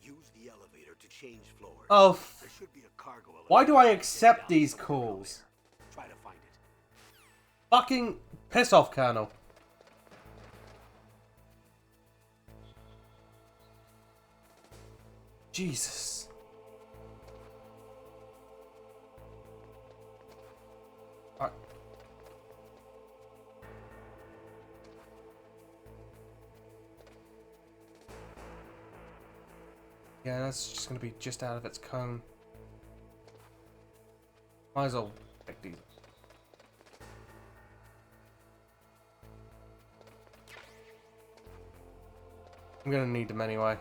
Use the elevator to change floors. Oh, There should be a cargo elevator. why do I Get accept down these somewhere calls? over there. Try to find it. Fucking piss off, Colonel. Jesus. Alright. Yeah, that's just gonna be just out of its cone. Might as well pick these. I'm gonna need them anyway.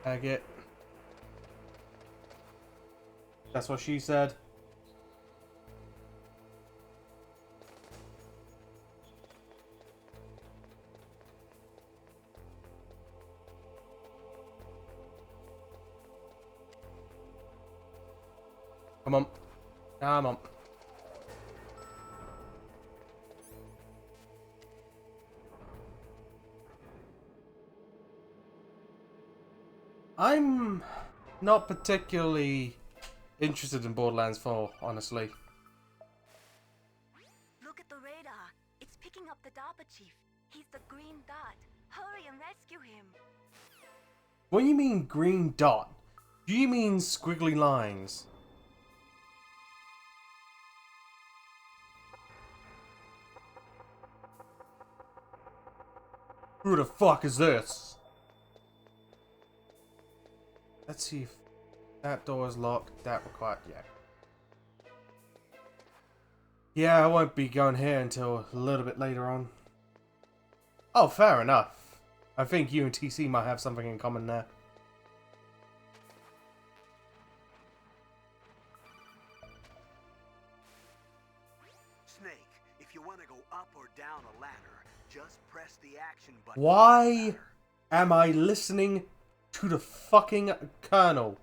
Tag it. That's what she said. Come on. Come on. I'm not particularly interested in Borderlands 4, honestly. Look at the radar. It's picking up the DARPA chief. He's the green dot. Hurry and rescue him. When you mean green dot, do you mean squiggly lines? Who the fuck is this? Let's see if that door is locked. That required, yeah. Yeah, I won't be going here until a little bit later on. Oh, fair enough. I think you and TC might have something in common there. Snake, if you want to go up or down a ladder, just press the action button. Why am I listening to the fucking Colonel?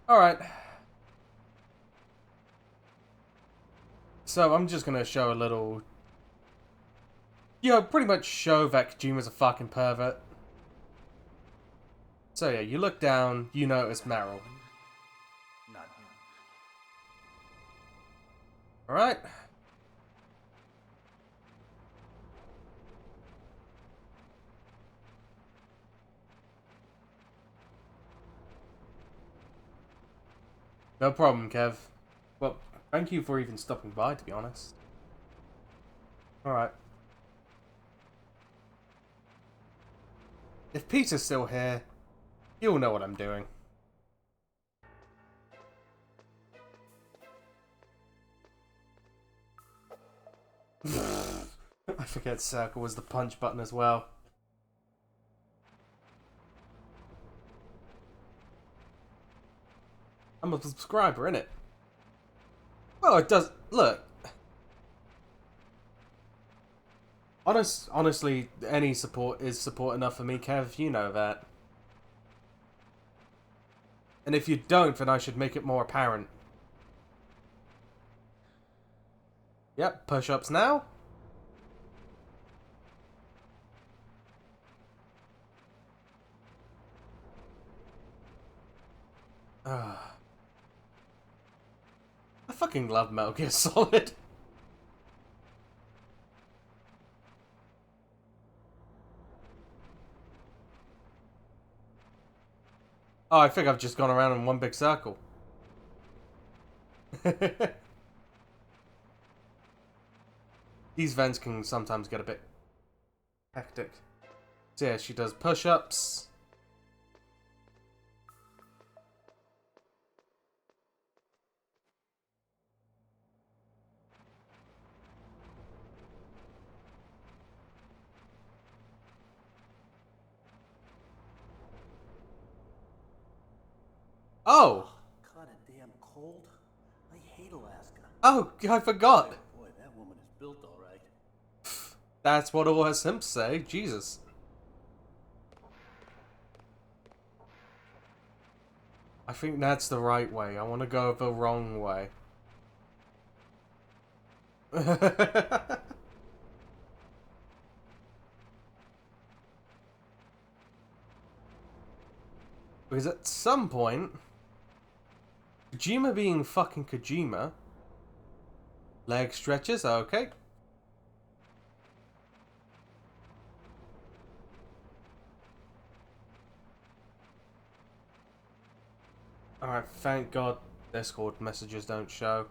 Alright. So I'm just gonna show a little... You know, pretty much show that Kojima's a fucking pervert. So yeah, you look down, you notice Meryl. Not him. Alright. No problem, Kev. Well, thank you for even stopping by, to be honest. Alright. If Peter's still here, he'll know what I'm doing. I forget circle was the punch button as well. I'm a subscriber, innit? Well, it does... Look. Honestly, any support is support enough for me, Kev. You know that. And if you don't, then I should make it more apparent. Yep, push-ups now. I fucking love Metal Gear Solid. Oh, I think I've just gone around in one big circle. These vents can sometimes get a bit hectic. So yeah, she does push-ups. Oh! Kinda damn cold. I hate Alaska. Oh, I forgot. Boy, that woman is built all right. That's what all her simps say. Jesus. I think that's the right way. I want to go the wrong way. Because at some point, Kojima being fucking Kojima, leg stretches, okay. Alright, thank God Discord messages don't show.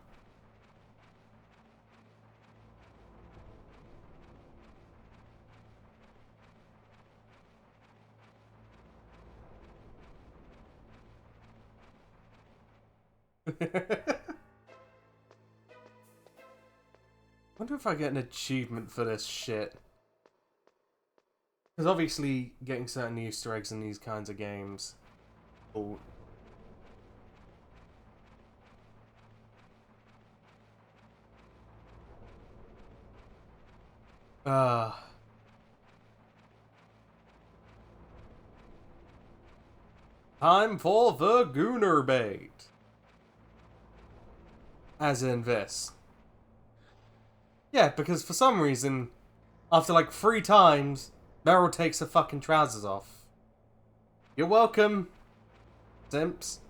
Wonder if I get an achievement for this shit. Because obviously, getting certain Easter eggs in these kinds of games. Oh. Ah. Time for the Gooner bait. As in this. Yeah, because for some reason, after like 3 times, Meryl takes her fucking trousers off. You're welcome, simps.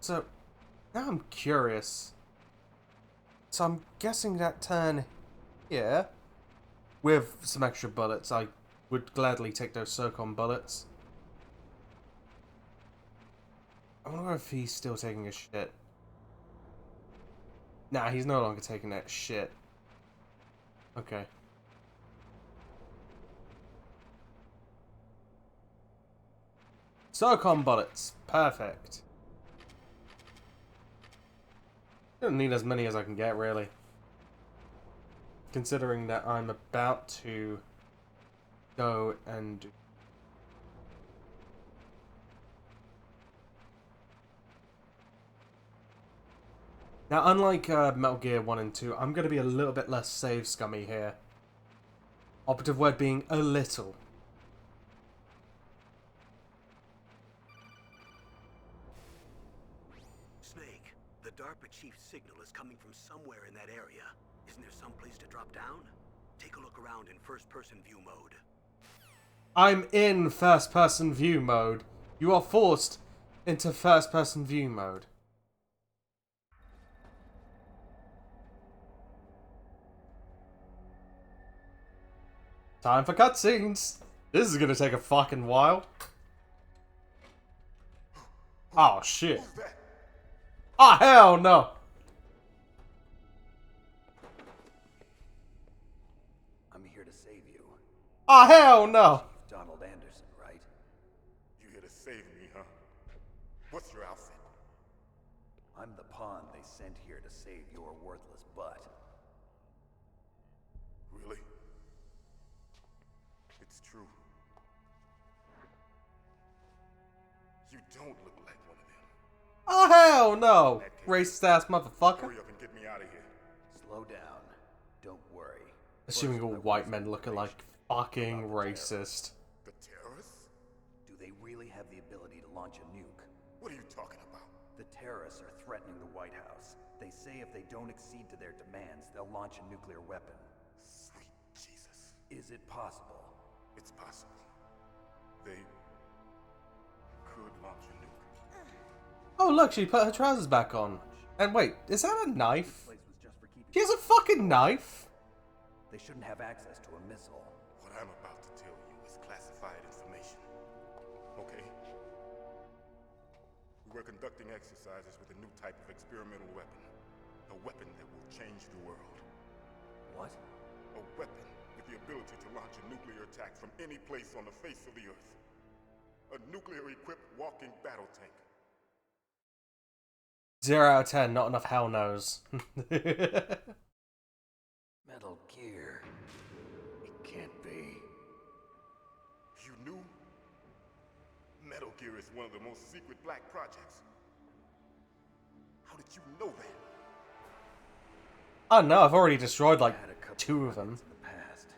So, now I'm curious. So I'm guessing that turn here, with some extra bullets, I would gladly take those Zircon bullets. I wonder if he's still taking a shit. Nah, he's no longer taking that shit. Okay. Zircon bullets. Perfect. Don't need as many as I can get, really. Considering that I'm about to go and do... Now, unlike Metal Gear 1 and 2, I'm going to be a little bit less save scummy here. Operative word being a little. Snake, the DARPA chief's signal is coming from somewhere in that area. Isn't there some place to drop down? Take a look around in first-person view mode. I'm in first-person view mode. You are forced into first-person view mode. Time for cutscenes. This is gonna take a fucking while. Oh shit. Oh hell no. I'm here to save you. Oh hell no. Donald Anderson, right? You here to save me, huh? What's your outfit? I'm the pawn they sent here to save your worthless butt. Really? It's true. You don't look like one of them. Oh hell no. Racist ass motherfucker. Hurry up and get me out of here. Slow down. Don't worry. Assuming all white men look like fucking racist. The terrorists? Do they really have the ability to launch a nuke? What are you talking about? The terrorists are threatening the White House. They say if they don't accede to their demands, they'll launch a nuclear weapon. Sweet Jesus. Is it possible? It's possible. They could launch a nuke. Oh look, she put her trousers back on. And wait, is that a knife? This place was just for keeping. She has a fucking knife? They shouldn't have access to a missile. What I'm about to tell you is classified information. Okay? We were conducting exercises with a new type of experimental weapon. A weapon that will change the world. What? A weapon with the ability to launch a nuclear attack from any place on the face of the Earth. A nuclear-equipped walking battle tank. 0 out of 10, not enough hell knows. Metal Gear. It can't be. You knew? Metal Gear is one of the most secret black projects. How did you know that? Oh no, I've already destroyed like I had a couple 2 of them. run-ins in the past.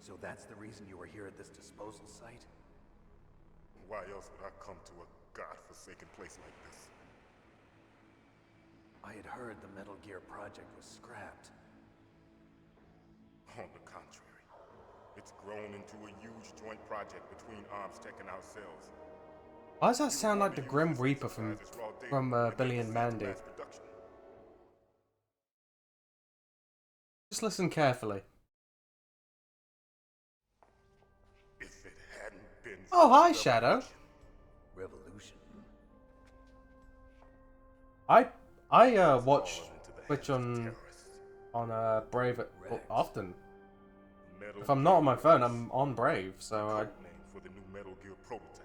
So that's the reason you were here at this disposal site? Why else would I come to a godforsaken place like this? I had heard the Metal Gear project was scrapped. On the contrary, it's grown into a huge joint project between ArmsTech and ourselves. Why does that sound like the Grim Reaper from Billy and Mandy? Just listen carefully. If it hadn't been Oh, for hi, the Shadow. Revolution. I watch fallen into the Twitch hands of on terrorists. Brave often. Metal If I'm not on my Gear phone, Rex, I'm on Brave, so I... code name for the new Metal Gear prototype.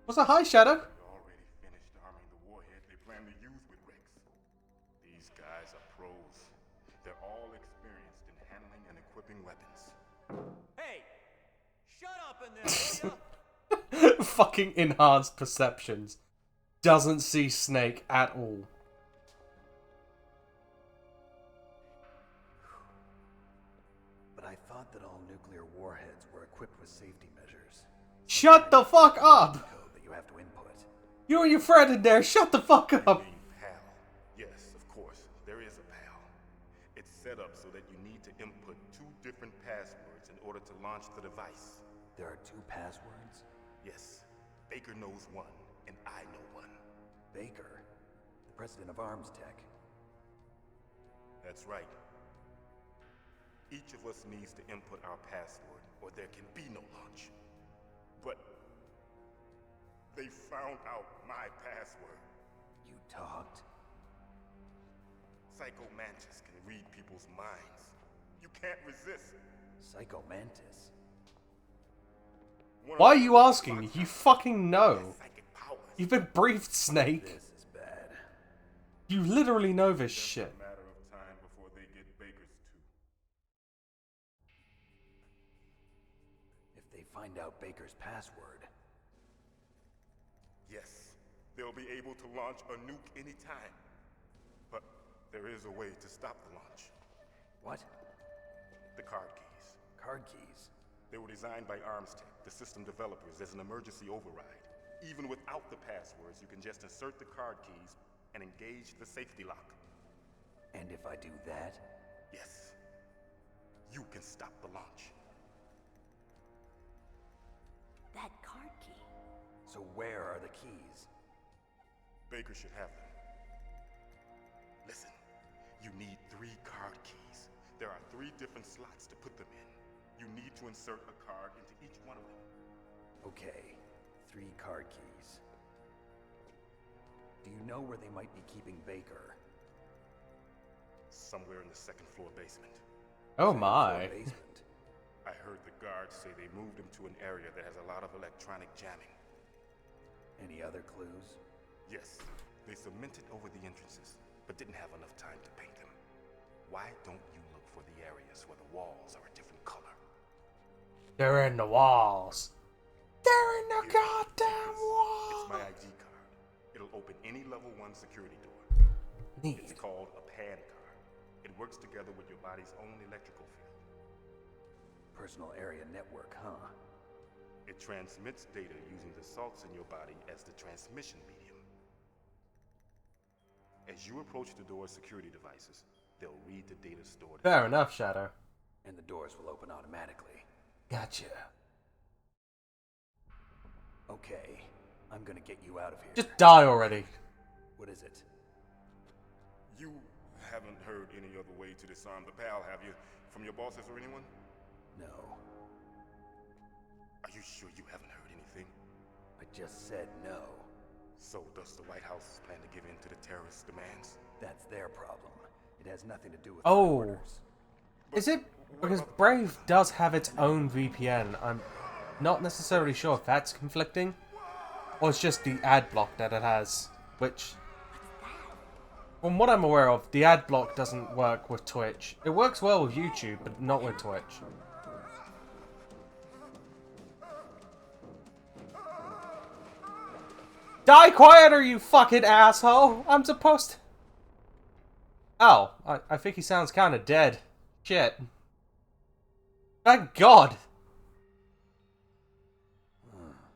What's a hi, Shadow? They already finished arming the warhead they plan to use with Rex. These guys are pros. They're all experienced in handling and equipping weapons. Hey! Shut up in there, will ya? Fucking enhanced perceptions. Doesn't see Snake at all. But I thought that all nuclear warheads were equipped with safety measures. Shut the fuck up! Code that you have to input. You and your friend in there, shut the fuck up! You mean PAL? Yes, of course, there is a PAL. It's set up so that you need to input 2 different passwords in order to launch the device. There are 2 passwords? Yes, Baker knows one, and I know one. Baker, the president of Arms Tech. That's right. Each of us needs to input our password, or there can be no launch. But they found out my password. You talked? Psycho Mantis can read people's minds. You can't resist. Psycho Mantis? Why are you asking? You fucking know. You've been briefed, Snake. This is bad. You literally know this shit. It's a matter of time before they get Baker's too. If they find out Baker's password... Yes, they'll be able to launch a nuke anytime. But there is a way to stop the launch. What? The card keys. Card keys? They were designed by Armstech, the system developers, as an emergency override. Even without the passwords, you can just insert the card keys and engage the safety lock. And if I do that? Yes. You can stop the launch. That card key. So where are the keys? Baker should have them. Listen, you need 3 card keys. There are 3 different slots to put them in. You need to insert a card into each one of them. Okay, 3 card keys. Do you know where they might be keeping Baker? Somewhere in the 2nd floor basement. Oh my. Basement. I heard the guards say they moved him to an area that has a lot of electronic jamming. Any other clues? Yes, they cemented over the entrances, but didn't have enough time to paint them. Why don't you look for the areas where the walls are a different color? They're in the walls. They're in the Here, goddamn It's walls. my ID card. It'll open any level 1 security door. Neat. It's called a PAN card. It works together with your body's own electrical field. Personal area network, huh? It transmits data using the salts in your body as the transmission medium. As you approach the door's security devices, they'll read the data stored. Fair enough, Shadow. And the doors will open automatically. Gotcha. Okay, I'm gonna get you out of here. Just die already. What is it? You haven't heard any other way to disarm the PAL, have you? From your bosses or anyone? No. Are you sure you haven't heard anything? I just said no. So does the White House plan to give in to the terrorists' demands? That's their problem. It has nothing to do with Oh. my orders. Is it because Brave does have its own VPN? I'm not necessarily sure if that's conflicting, or it's just the ad block that it has, which, from what I'm aware of, the ad block doesn't work with Twitch. It works well with YouTube, but not with Twitch. Die quieter, you fucking asshole! I'm supposed to... Oh, I think he sounds kind of dead. Shit. Thank God!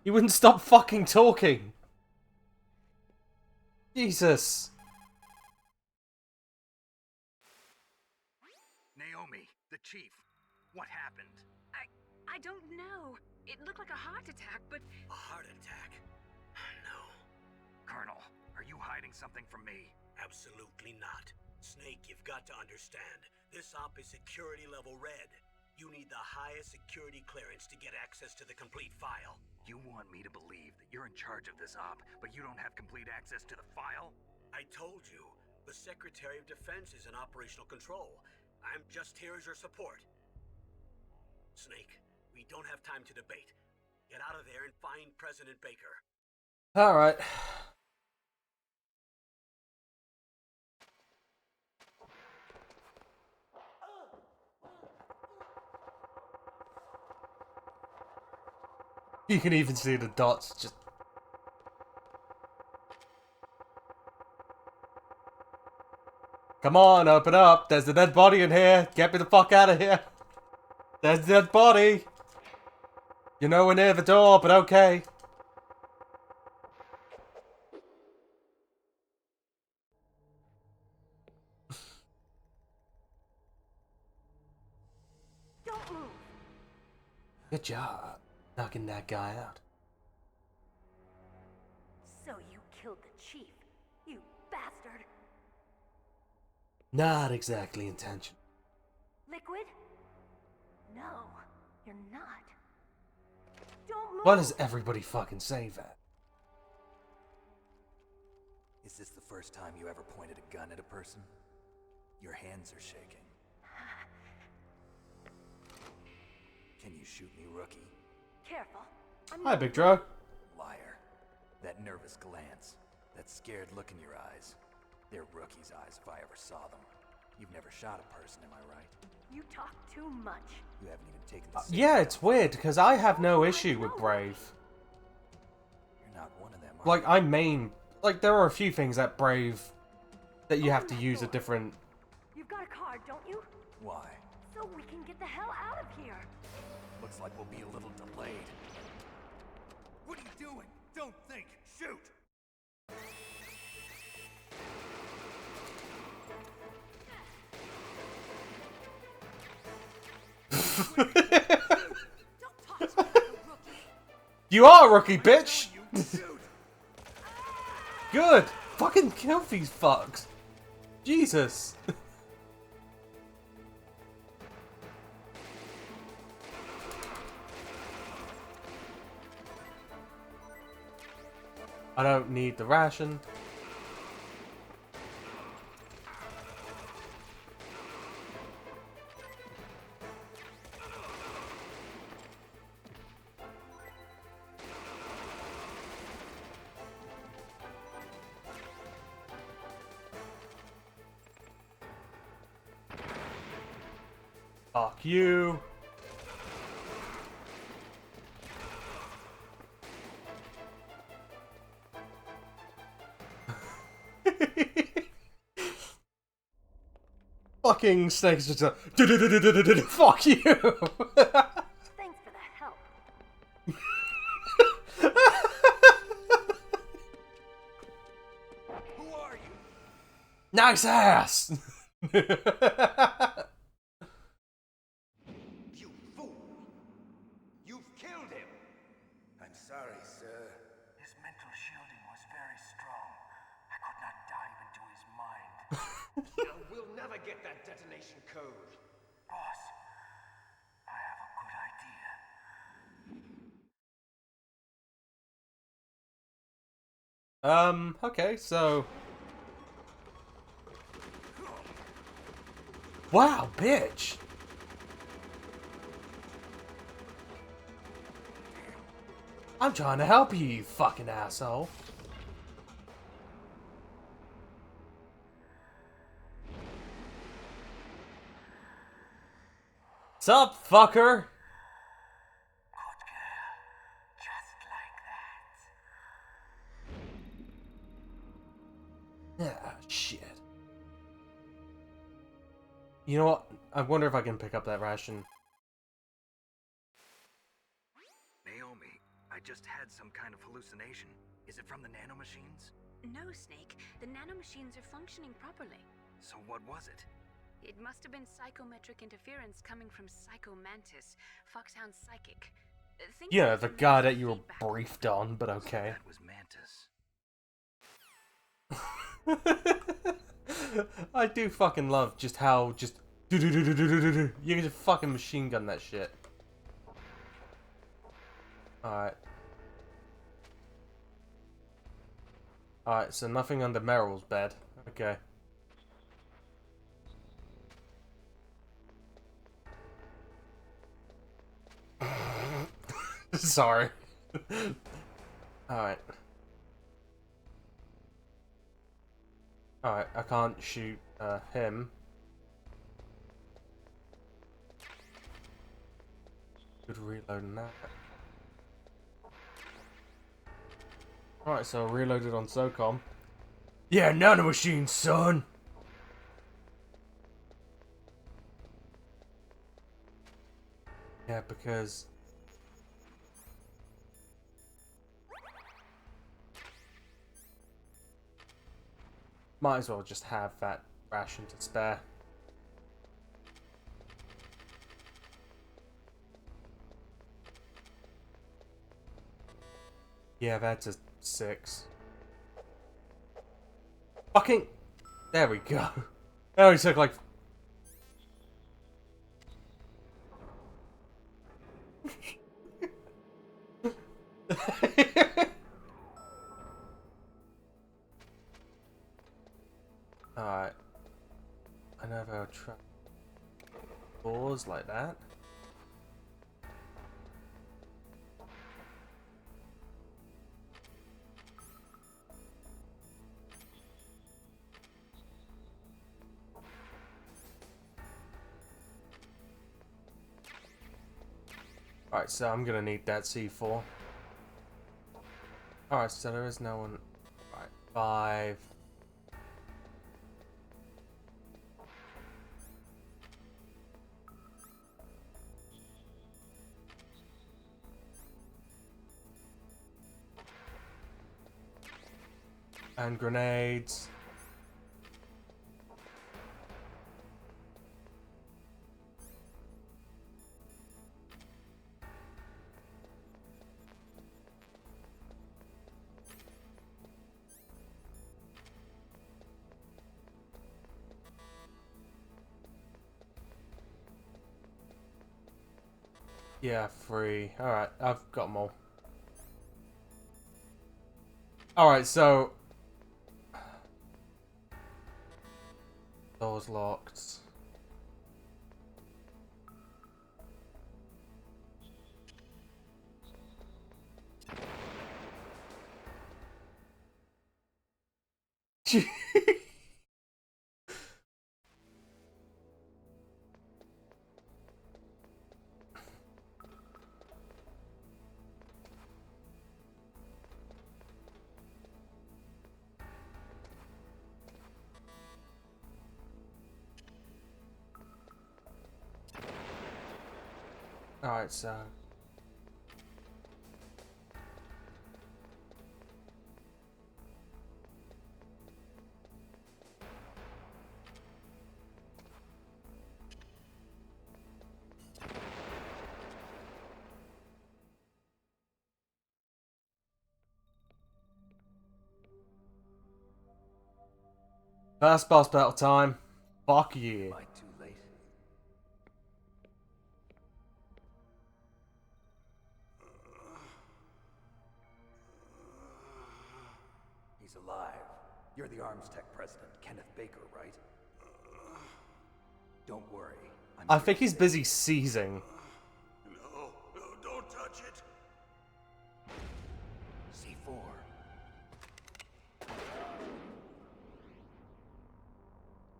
He wouldn't stop fucking talking. Jesus. Naomi, the chief. What happened? I don't know. It looked like a heart attack, but... A heart attack? No, Colonel, are you hiding something from me? absolutely not. Snake, you've got to understand. This op is security level red. You need the highest security clearance to get access to the complete file. You want me to believe that you're in charge of this op, but you don't have complete access to the file? I told you, the Secretary of Defense is in operational control. I'm just here as your support. Snake, we don't have time to debate. Get out of there and find President Baker. Alright. You can even see the dots just... Come on, open up. There's a dead body in here. Get me the fuck out of here. There's a dead body. You know we're near the door, but okay. Good job knocking that guy out. So you killed the chief, you bastard! Not exactly intentional. Liquid? No, you're not. Don't move! Why does everybody fucking say that? Is this the first time you ever pointed a gun at a person? Your hands are shaking. Can you shoot me, rookie? Careful. Hi, Big Dro. Liar. That nervous glance. That scared look in your eyes. They're rookies' eyes if I ever saw them. You've never shot a person, am I right? You talk too much. You haven't even taken the Yeah, it's weird, because I have no issue with Brave. You're not one of them, Like, I main... Like, there are a few things that Brave... that you have to use a different... You've got a card, don't you? Why? So we can get the hell out of here. Looks like we'll be a little delayed. What are you doing? Don't think. Shoot! You are a rookie, bitch! Good! Fucking kill these fucks! Jesus! I don't need the ration. Fuck you. Fucking Snake's just a fuck you. Thanks for the help. Who are you? Nice ass. You fool! You've killed him! I'm sorry, sir. His mental shielding was very strong. I could not dive into his mind. We'll never get that detonation code. Boss, I have a good idea. Okay, so... Wow, bitch! I'm trying to help you, you fucking asshole. Sup, fucker? Good girl. Just like that. Ah, shit. You know what? I wonder if I can pick up that ration. Naomi, I just had some kind of hallucination. Is it from the nanomachines? No, Snake. The nanomachines are functioning properly. So what was it? It must have been psychometric interference coming from Psycho Mantis, Foxhound Psychic. Think Yeah, of the it as guy a that you were feedback. briefed on, but okay. That was Mantis. I do fucking love just how you can just fucking machine gun that shit. Alright. Alright, so nothing under Meryl's bed. Okay. Sorry. Alright. Alright, I can't shoot him. Good reloading that. Alright, so reloaded on SOCOM. Yeah, nanomachine, son! Yeah, because... might as well just have that ration to spare. Yeah, that's a 6. Fucking... There we go. That only took like... Alright. I never try doors like that. Alright, so I'm gonna need that C4. Alright, so there is no one. Alright, 5. And grenades. Yeah, 3. Alright, I've got them all. Alright, so... Doors locked. Alright, so... First boss battle time. Fuck yeah. Am I too late? He's alive. You're the ArmsTech president, Kenneth Baker, right? Don't worry. I think he's busy seizing. No, no, don't touch it. C4.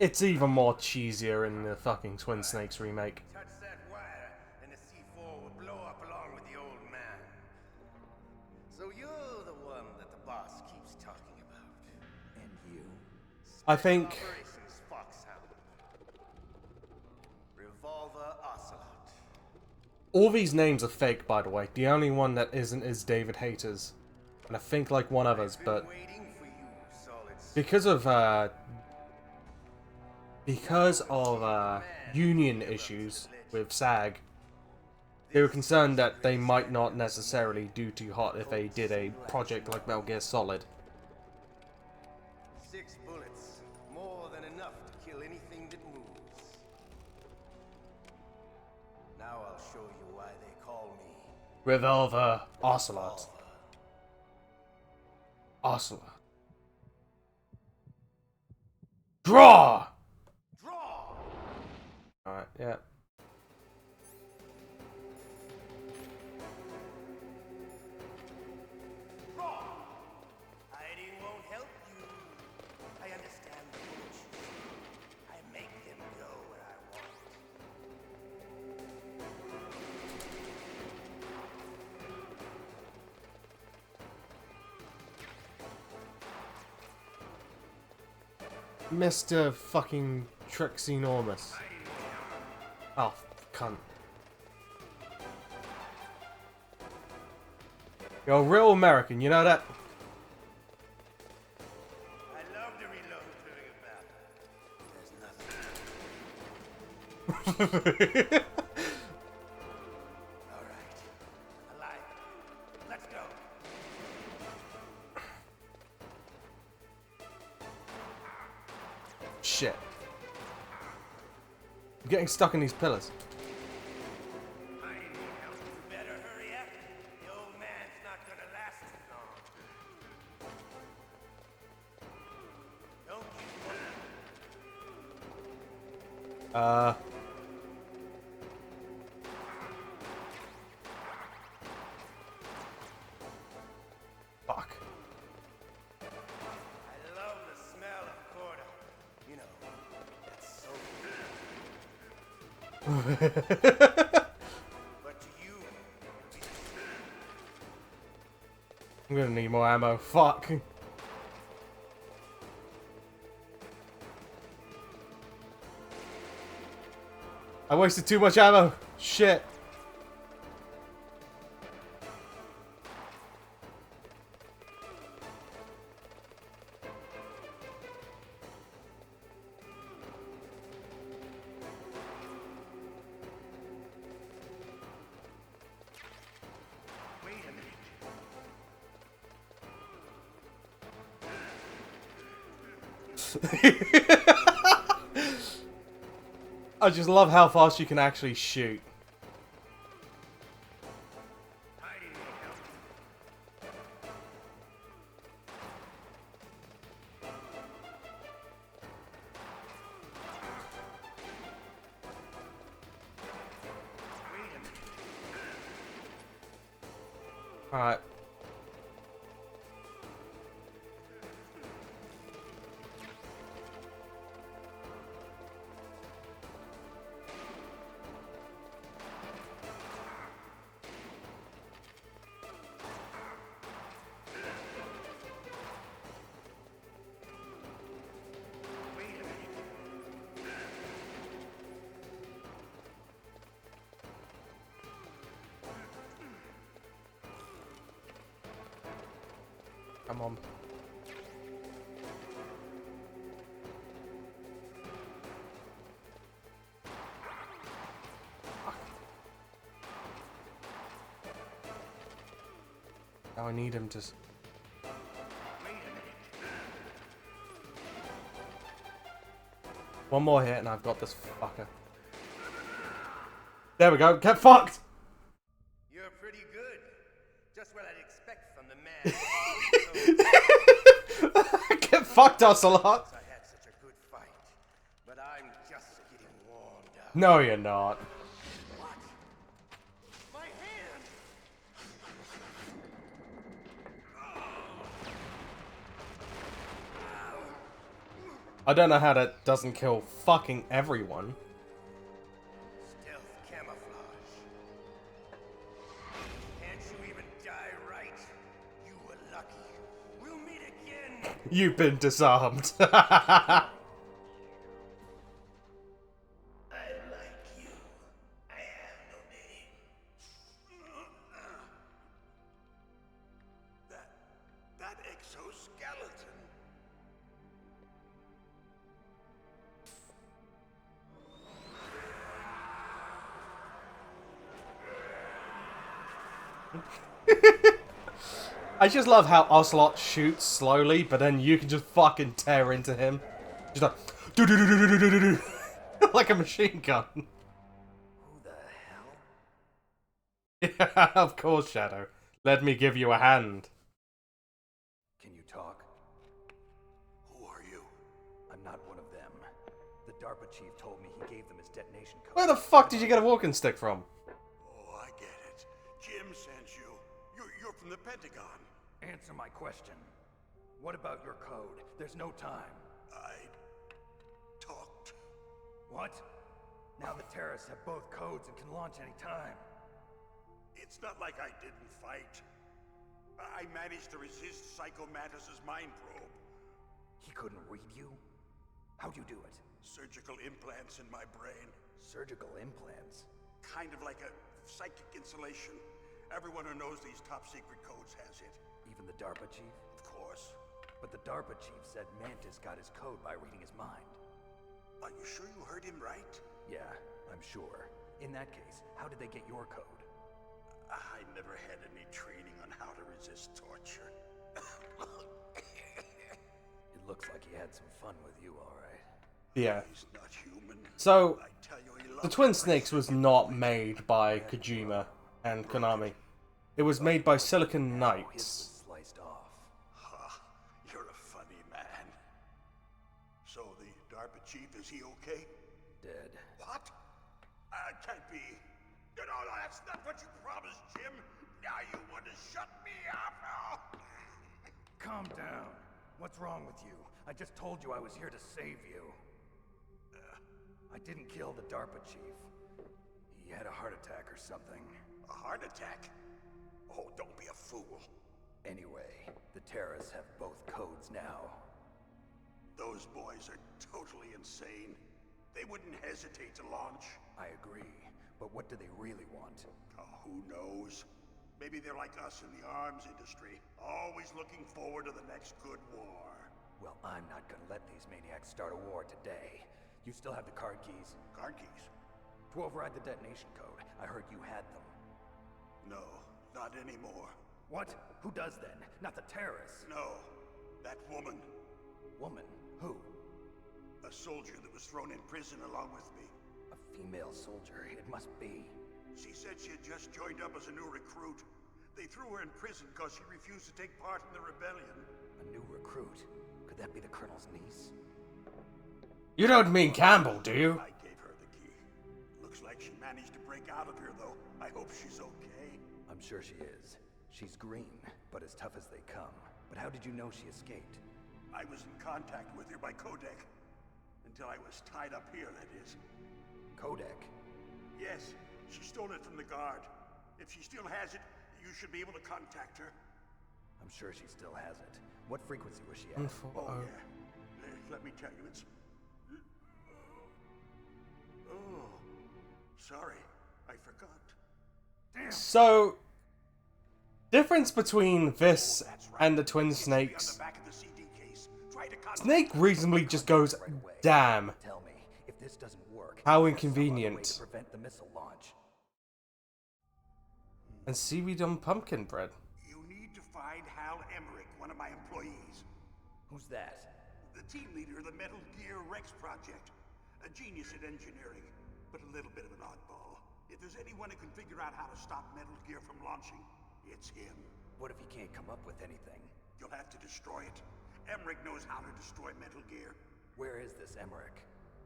It's even more cheesier in the fucking Twin Snakes remake. Touch that wire, and the C4 will blow up along with the old man. So you're the one that the boss keeps talking about. And you? I think... Operations Foxhound. Revolver Ocelot. All these names are fake, by the way. The only one that isn't is David Hayter's. And I think like one others, but... Because of union issues with SAG, they were concerned that they might not necessarily do too hot if they did a project like Metal Gear Solid. 6 bullets, more than enough to kill anything that moves. Now I'll show you why they call me Revolver Ocelot. Ocelot. Draw! Alright, yeah. Hiding won't help you. I understand the emotions. I make them go where I want. Mr. fucking Trixie-normous. Oh, cunt. You're a real American, you know that? I love to reload during a battle. There's nothing. All right. Alive. Let's go. I'm getting stuck in these pillars. You better hurry up. The old man's not gonna last too long. Don't you Fuck. I love the smell of Corda. You know, that's so good. But to you, I'm gonna need more ammo. Fuck. I wasted too much ammo. Shit. wait a minute. I just love how fast you can actually shoot. Hiding will help. Wait a minute. Alright. Wait a minute. Come on. Now I need him to... Wait a minute. One more hit and I've got this fucker. There we go. Get fucked! You're pretty good. Just what I'd expect from the man. Get fucked, Ocelot! I had such a good fight, but I'm just getting warmed up. No, you're not. What? My hand! I don't know how that doesn't kill fucking everyone. Stealth camouflage. Can't you even die right? You were lucky. We'll meet again. You've been disarmed. I like you. I have no name. That exoskeleton. I just love how Ocelot shoots slowly, but then you can just fucking tear into him. Just like, do like a machine gun. Who the hell? Yeah, of course, Shadow. Let me give you a hand. Can you talk? Who are you? I'm not one of them. The DARPA chief told me he gave them his detonation code. Where the fuck did you get a walking stick from? Oh, I get it. Jim sent you. You're from the Pentagon. Answer my question. What about your code? There's no time. I talked. What? Now the terrorists have both codes and can launch any time. It's not like I didn't fight. I managed to resist Psycho Mantis's mind probe. He couldn't read you? How'd you do it? Surgical implants in my brain. Surgical implants? Kind of like a psychic insulation. Everyone who knows these top secret codes has it. Even the DARPA chief? Of course. But the DARPA chief said Mantis got his code by reading his mind. Are you sure you heard him right? Yeah, I'm sure. In that case, how did they get your code? I never had any training on how to resist torture. It looks like he had some fun with you, all right. Yeah. He's not human. So, I tell you, The Twin Snakes was not made by Kojima and Konami. It was made by Silicon Knights. Sliced off. You're a funny man. So the DARPA chief, is he okay? Dead. What? Can't be. No, that's not what you promised, Jim. Now you want to shut me up? Oh. Calm down. What's wrong with you? I just told you I was here to save you. I didn't kill the DARPA chief. He had a heart attack or something. A heart attack? Oh, don't be a fool. Anyway, the terrorists have both codes now. Those boys are totally insane. They wouldn't hesitate to launch. I agree, but what do they really want? Oh, who knows? Maybe they're like us in the arms industry, always looking forward to the next good war. Well, I'm not gonna let these maniacs start a war today. You still have the card keys? Card keys? To override the detonation code. I heard you had them. No, not anymore. What? Who does then? Not the terrorists. No, that woman. Woman? Who? A soldier that was thrown in prison along with me. A female soldier. It must be. She said she had just joined up as a new recruit. They threw her in prison because she refused to take part in the rebellion. A new recruit? Could that be the Colonel's niece? You don't mean Campbell, do you? I gave her the key. Looks like she managed to break out of here, though. I hope she's okay. I'm sure she is. She's green, but as tough as they come. But how did you know she escaped? I was in contact with her by codec. Until I was tied up here, that is. Codec? Yes, she stole it from the guard. If she still has it, you should be able to contact her. I'm sure she still has it. What frequency was she at? Oh, yeah. Let me tell you, it's... Oh, sorry. I forgot. Damn. So, difference between this and the Twin Snakes. Snake reasonably just goes, damn. Tell me, if this doesn't work, How inconvenient. to prevent the missile launch. And seaweed on pumpkin bread. You need to find Hal Emmerich, one of my employees. Who's that? The team leader of the Metal Gear Rex project. A genius at engineering, but a little bit of an oddball. If there's anyone who can figure out how to stop Metal Gear from launching, it's him. What if he can't come up with anything? You'll have to destroy it. Emmerich knows how to destroy Metal Gear. Where is this Emmerich?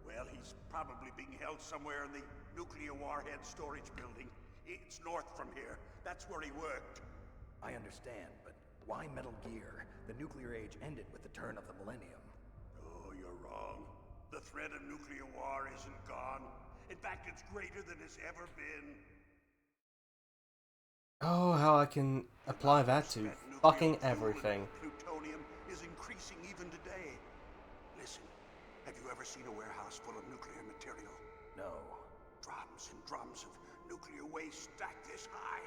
Well, he's probably being held somewhere in the nuclear warhead storage building. It's north from here. That's where he worked. I understand, but why Metal Gear? The nuclear age ended with the turn of the millennium. Oh, you're wrong. The threat of nuclear war isn't gone. In fact, it's greater than it's ever been. Oh, how I can apply that to fucking everything. Plutonium is increasing even today. Listen, have you ever seen a warehouse full of nuclear material? No. Drums and drums of nuclear waste stacked this high,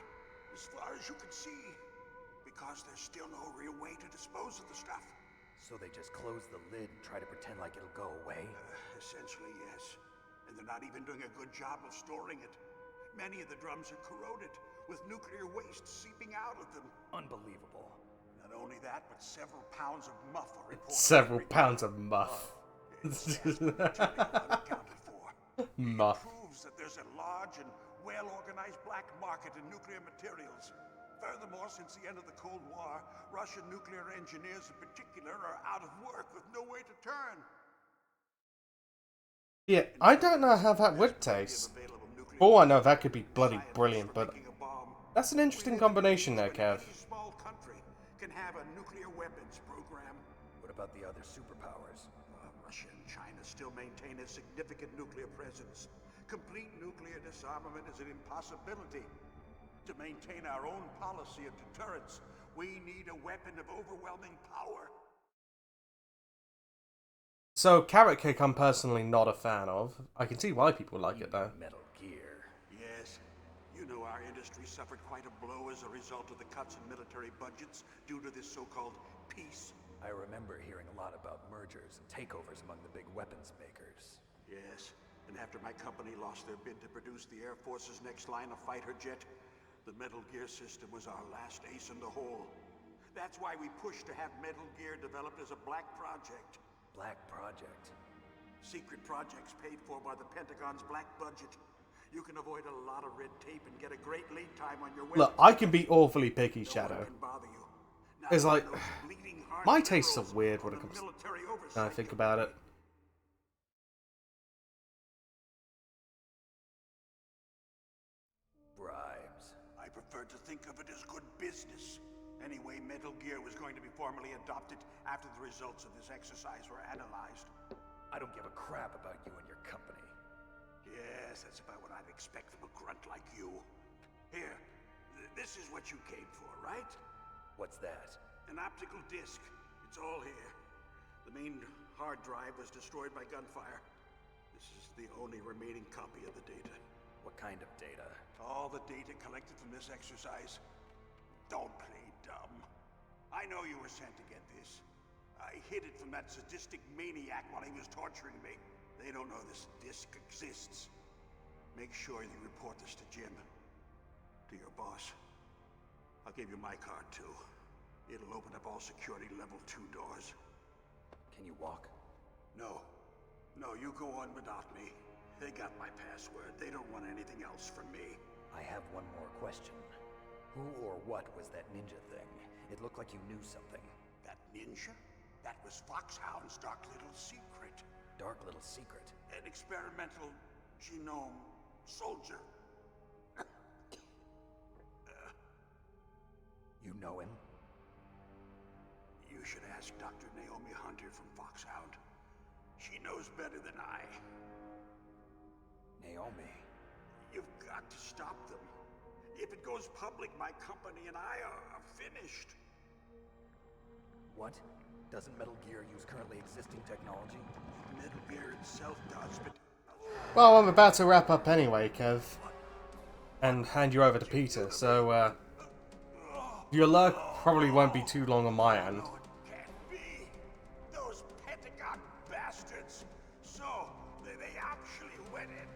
as far as you can see. Because there's still no real way to dispose of the stuff. So they just close the lid and try to pretend like it'll go away? Essentially, yes. And they're not even doing a good job of storing it. Many of the drums are corroded, with nuclear waste seeping out of them. Unbelievable. Not only that, but several pounds of muff are reported. Several pounds of muff. Muff. It proves that there's a large and well-organized black market in nuclear materials. Furthermore, since the end of the Cold War, Russian nuclear engineers in particular are out of work with no way to turn. Yeah, I don't know how that would taste. For all I know, that could be bloody brilliant, but that's an interesting combination there, Kev. Any small country can have a nuclear weapons program. What about the other superpowers? Russia and China still maintain a significant nuclear presence. Complete nuclear disarmament is an impossibility. To maintain our own policy of deterrence, we need a weapon of overwhelming power. So, Carrot Cake I'm personally not a fan of. I can see why people like it though. Metal Gear. Yes. You know our industry suffered quite a blow as a result of the cuts in military budgets due to this so-called peace. I remember hearing a lot about mergers and takeovers among the big weapons makers. Yes. And after my company lost their bid to produce the Air Force's next line of fighter jet, the Metal Gear system was our last ace in the hole. That's why we pushed to have Metal Gear developed as a black project. Black project? Secret projects paid for by the Pentagon's black budget. You can avoid a lot of red tape and get a great lead time on your weapons. Look, I can be awfully picky, No one Shadow. can bother you. Not It's like, even those bleeding heart my tastes are heroes weird when or it the comes military when I oversight think you about it. Bribes. I prefer to think of it as good business. Anyway, Metal Gear was going to be formally adopted after the results of this exercise were analyzed. I don't give a crap about you and your company. Yes, that's about what I'd expect from a grunt like you. Here, this is what you came for, right? What's that? An optical disc. It's all here. The main hard drive was destroyed by gunfire. This is the only remaining copy of the data. What kind of data? All the data collected from this exercise. Don't play dumb. I know you were sent to get this. I hid it from that sadistic maniac while he was torturing me. They don't know this disc exists. Make sure you report this to Jim. To your boss. I'll give you my card too. It'll open up all security level 2 doors. Can you walk? No. No, you go on without me. They got my password. They don't want anything else from me. I have one more question. Who or what was that ninja thing? It looked like you knew something. That ninja? That was Foxhound's dark little secret. Dark little secret? An experimental genome soldier. You know him? You should ask Dr. Naomi Hunter from Foxhound. She knows better than I. Naomi? You've got to stop them. If it goes public, my company and I are finished. What? Doesn't Metal Gear use currently existing technology? Metal Gear itself does, but... Well, I'm about to wrap up anyway, Kev. And hand you over to Peter, so, your luck probably won't be too long on my end. No, it can't be. Those Pentagon bastards. So, they actually went and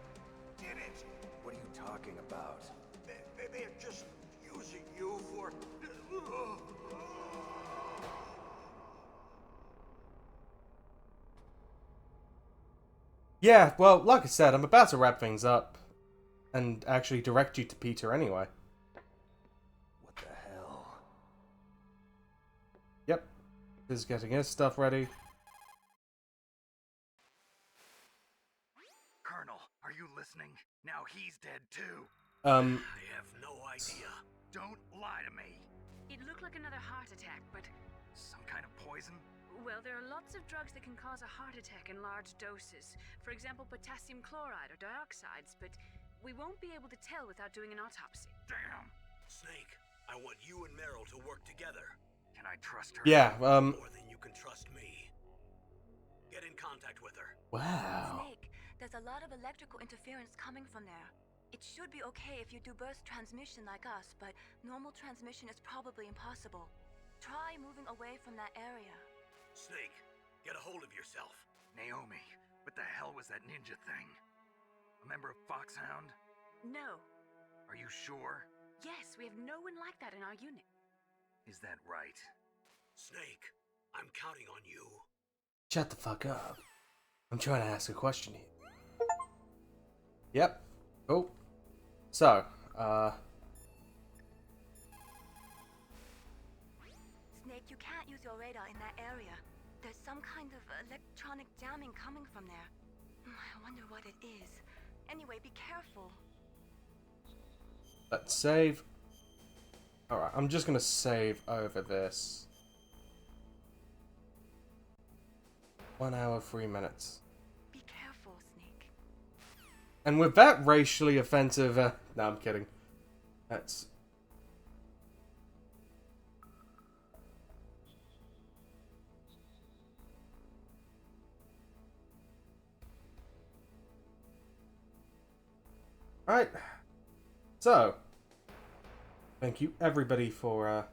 did it. What are you talking about? They're just using you for... Yeah, well, like I said, I'm about to wrap things up. And actually direct you to Peter anyway. What the hell? Yep. He's getting his stuff ready. Colonel, are you listening? Now he's dead too. I have no idea. Don't lie to me. It looked like another heart attack, but... Some kind of poison? Well, there are lots of drugs that can cause a heart attack in large doses. For example, potassium chloride or dioxides, but we won't be able to tell without doing an autopsy. Damn. Snake, I want you and Meryl to work together. Can I trust her? Yeah, More than you can trust me. Get in contact with her. Wow. Snake, there's a lot of electrical interference coming from there. It should be okay if you do burst transmission like us, but normal transmission is probably impossible. Try moving away from that area. Snake, get a hold of yourself. Naomi, what the hell was that ninja thing? A member of Foxhound? No. Are you sure? Yes, we have no one like that in our unit. Is that right? Snake, I'm counting on you. Shut the fuck up. I'm trying to ask a question here. Yep. Oh. So, Snake, you can't use your radar in that area. There's some kind of electronic jamming coming from there. I wonder what it is. Anyway, be careful. let's save. Alright, I'm just gonna save over this. 1 hour, 3 minutes. Be careful, Snake. And with that racially offensive, no, I'm kidding. That's... Alright. So, thank you everybody for,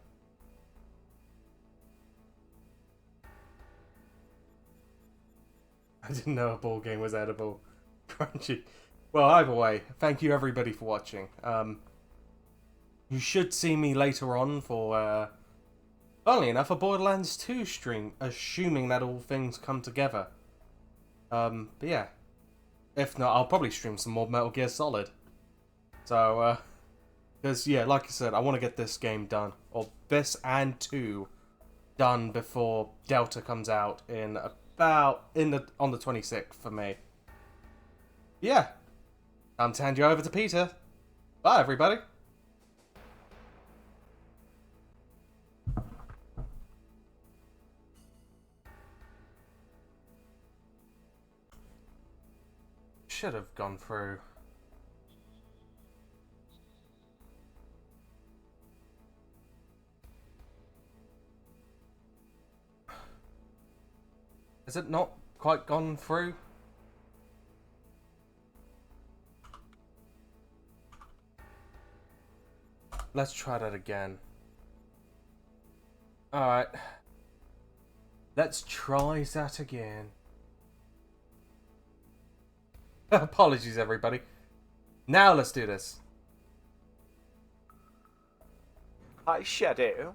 I didn't know a ball game was edible. Crunchy. Well, either way, thank you everybody for watching. You should see me later on for, funnily enough, a Borderlands 2 stream, assuming that all things come together. But yeah. If not, I'll probably stream some more Metal Gear Solid. So, because, yeah, like I said, I want to get this game done. Or this and 2 done before Delta comes out in about, on the 26th for me. Yeah. Time to hand you over to Peter. Bye, everybody. Should have gone through. Has it not quite gone through? Let's try that again. Alright. Let's try that again. Apologies, everybody. Now let's do this. Hi, Shadow.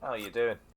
How are you doing?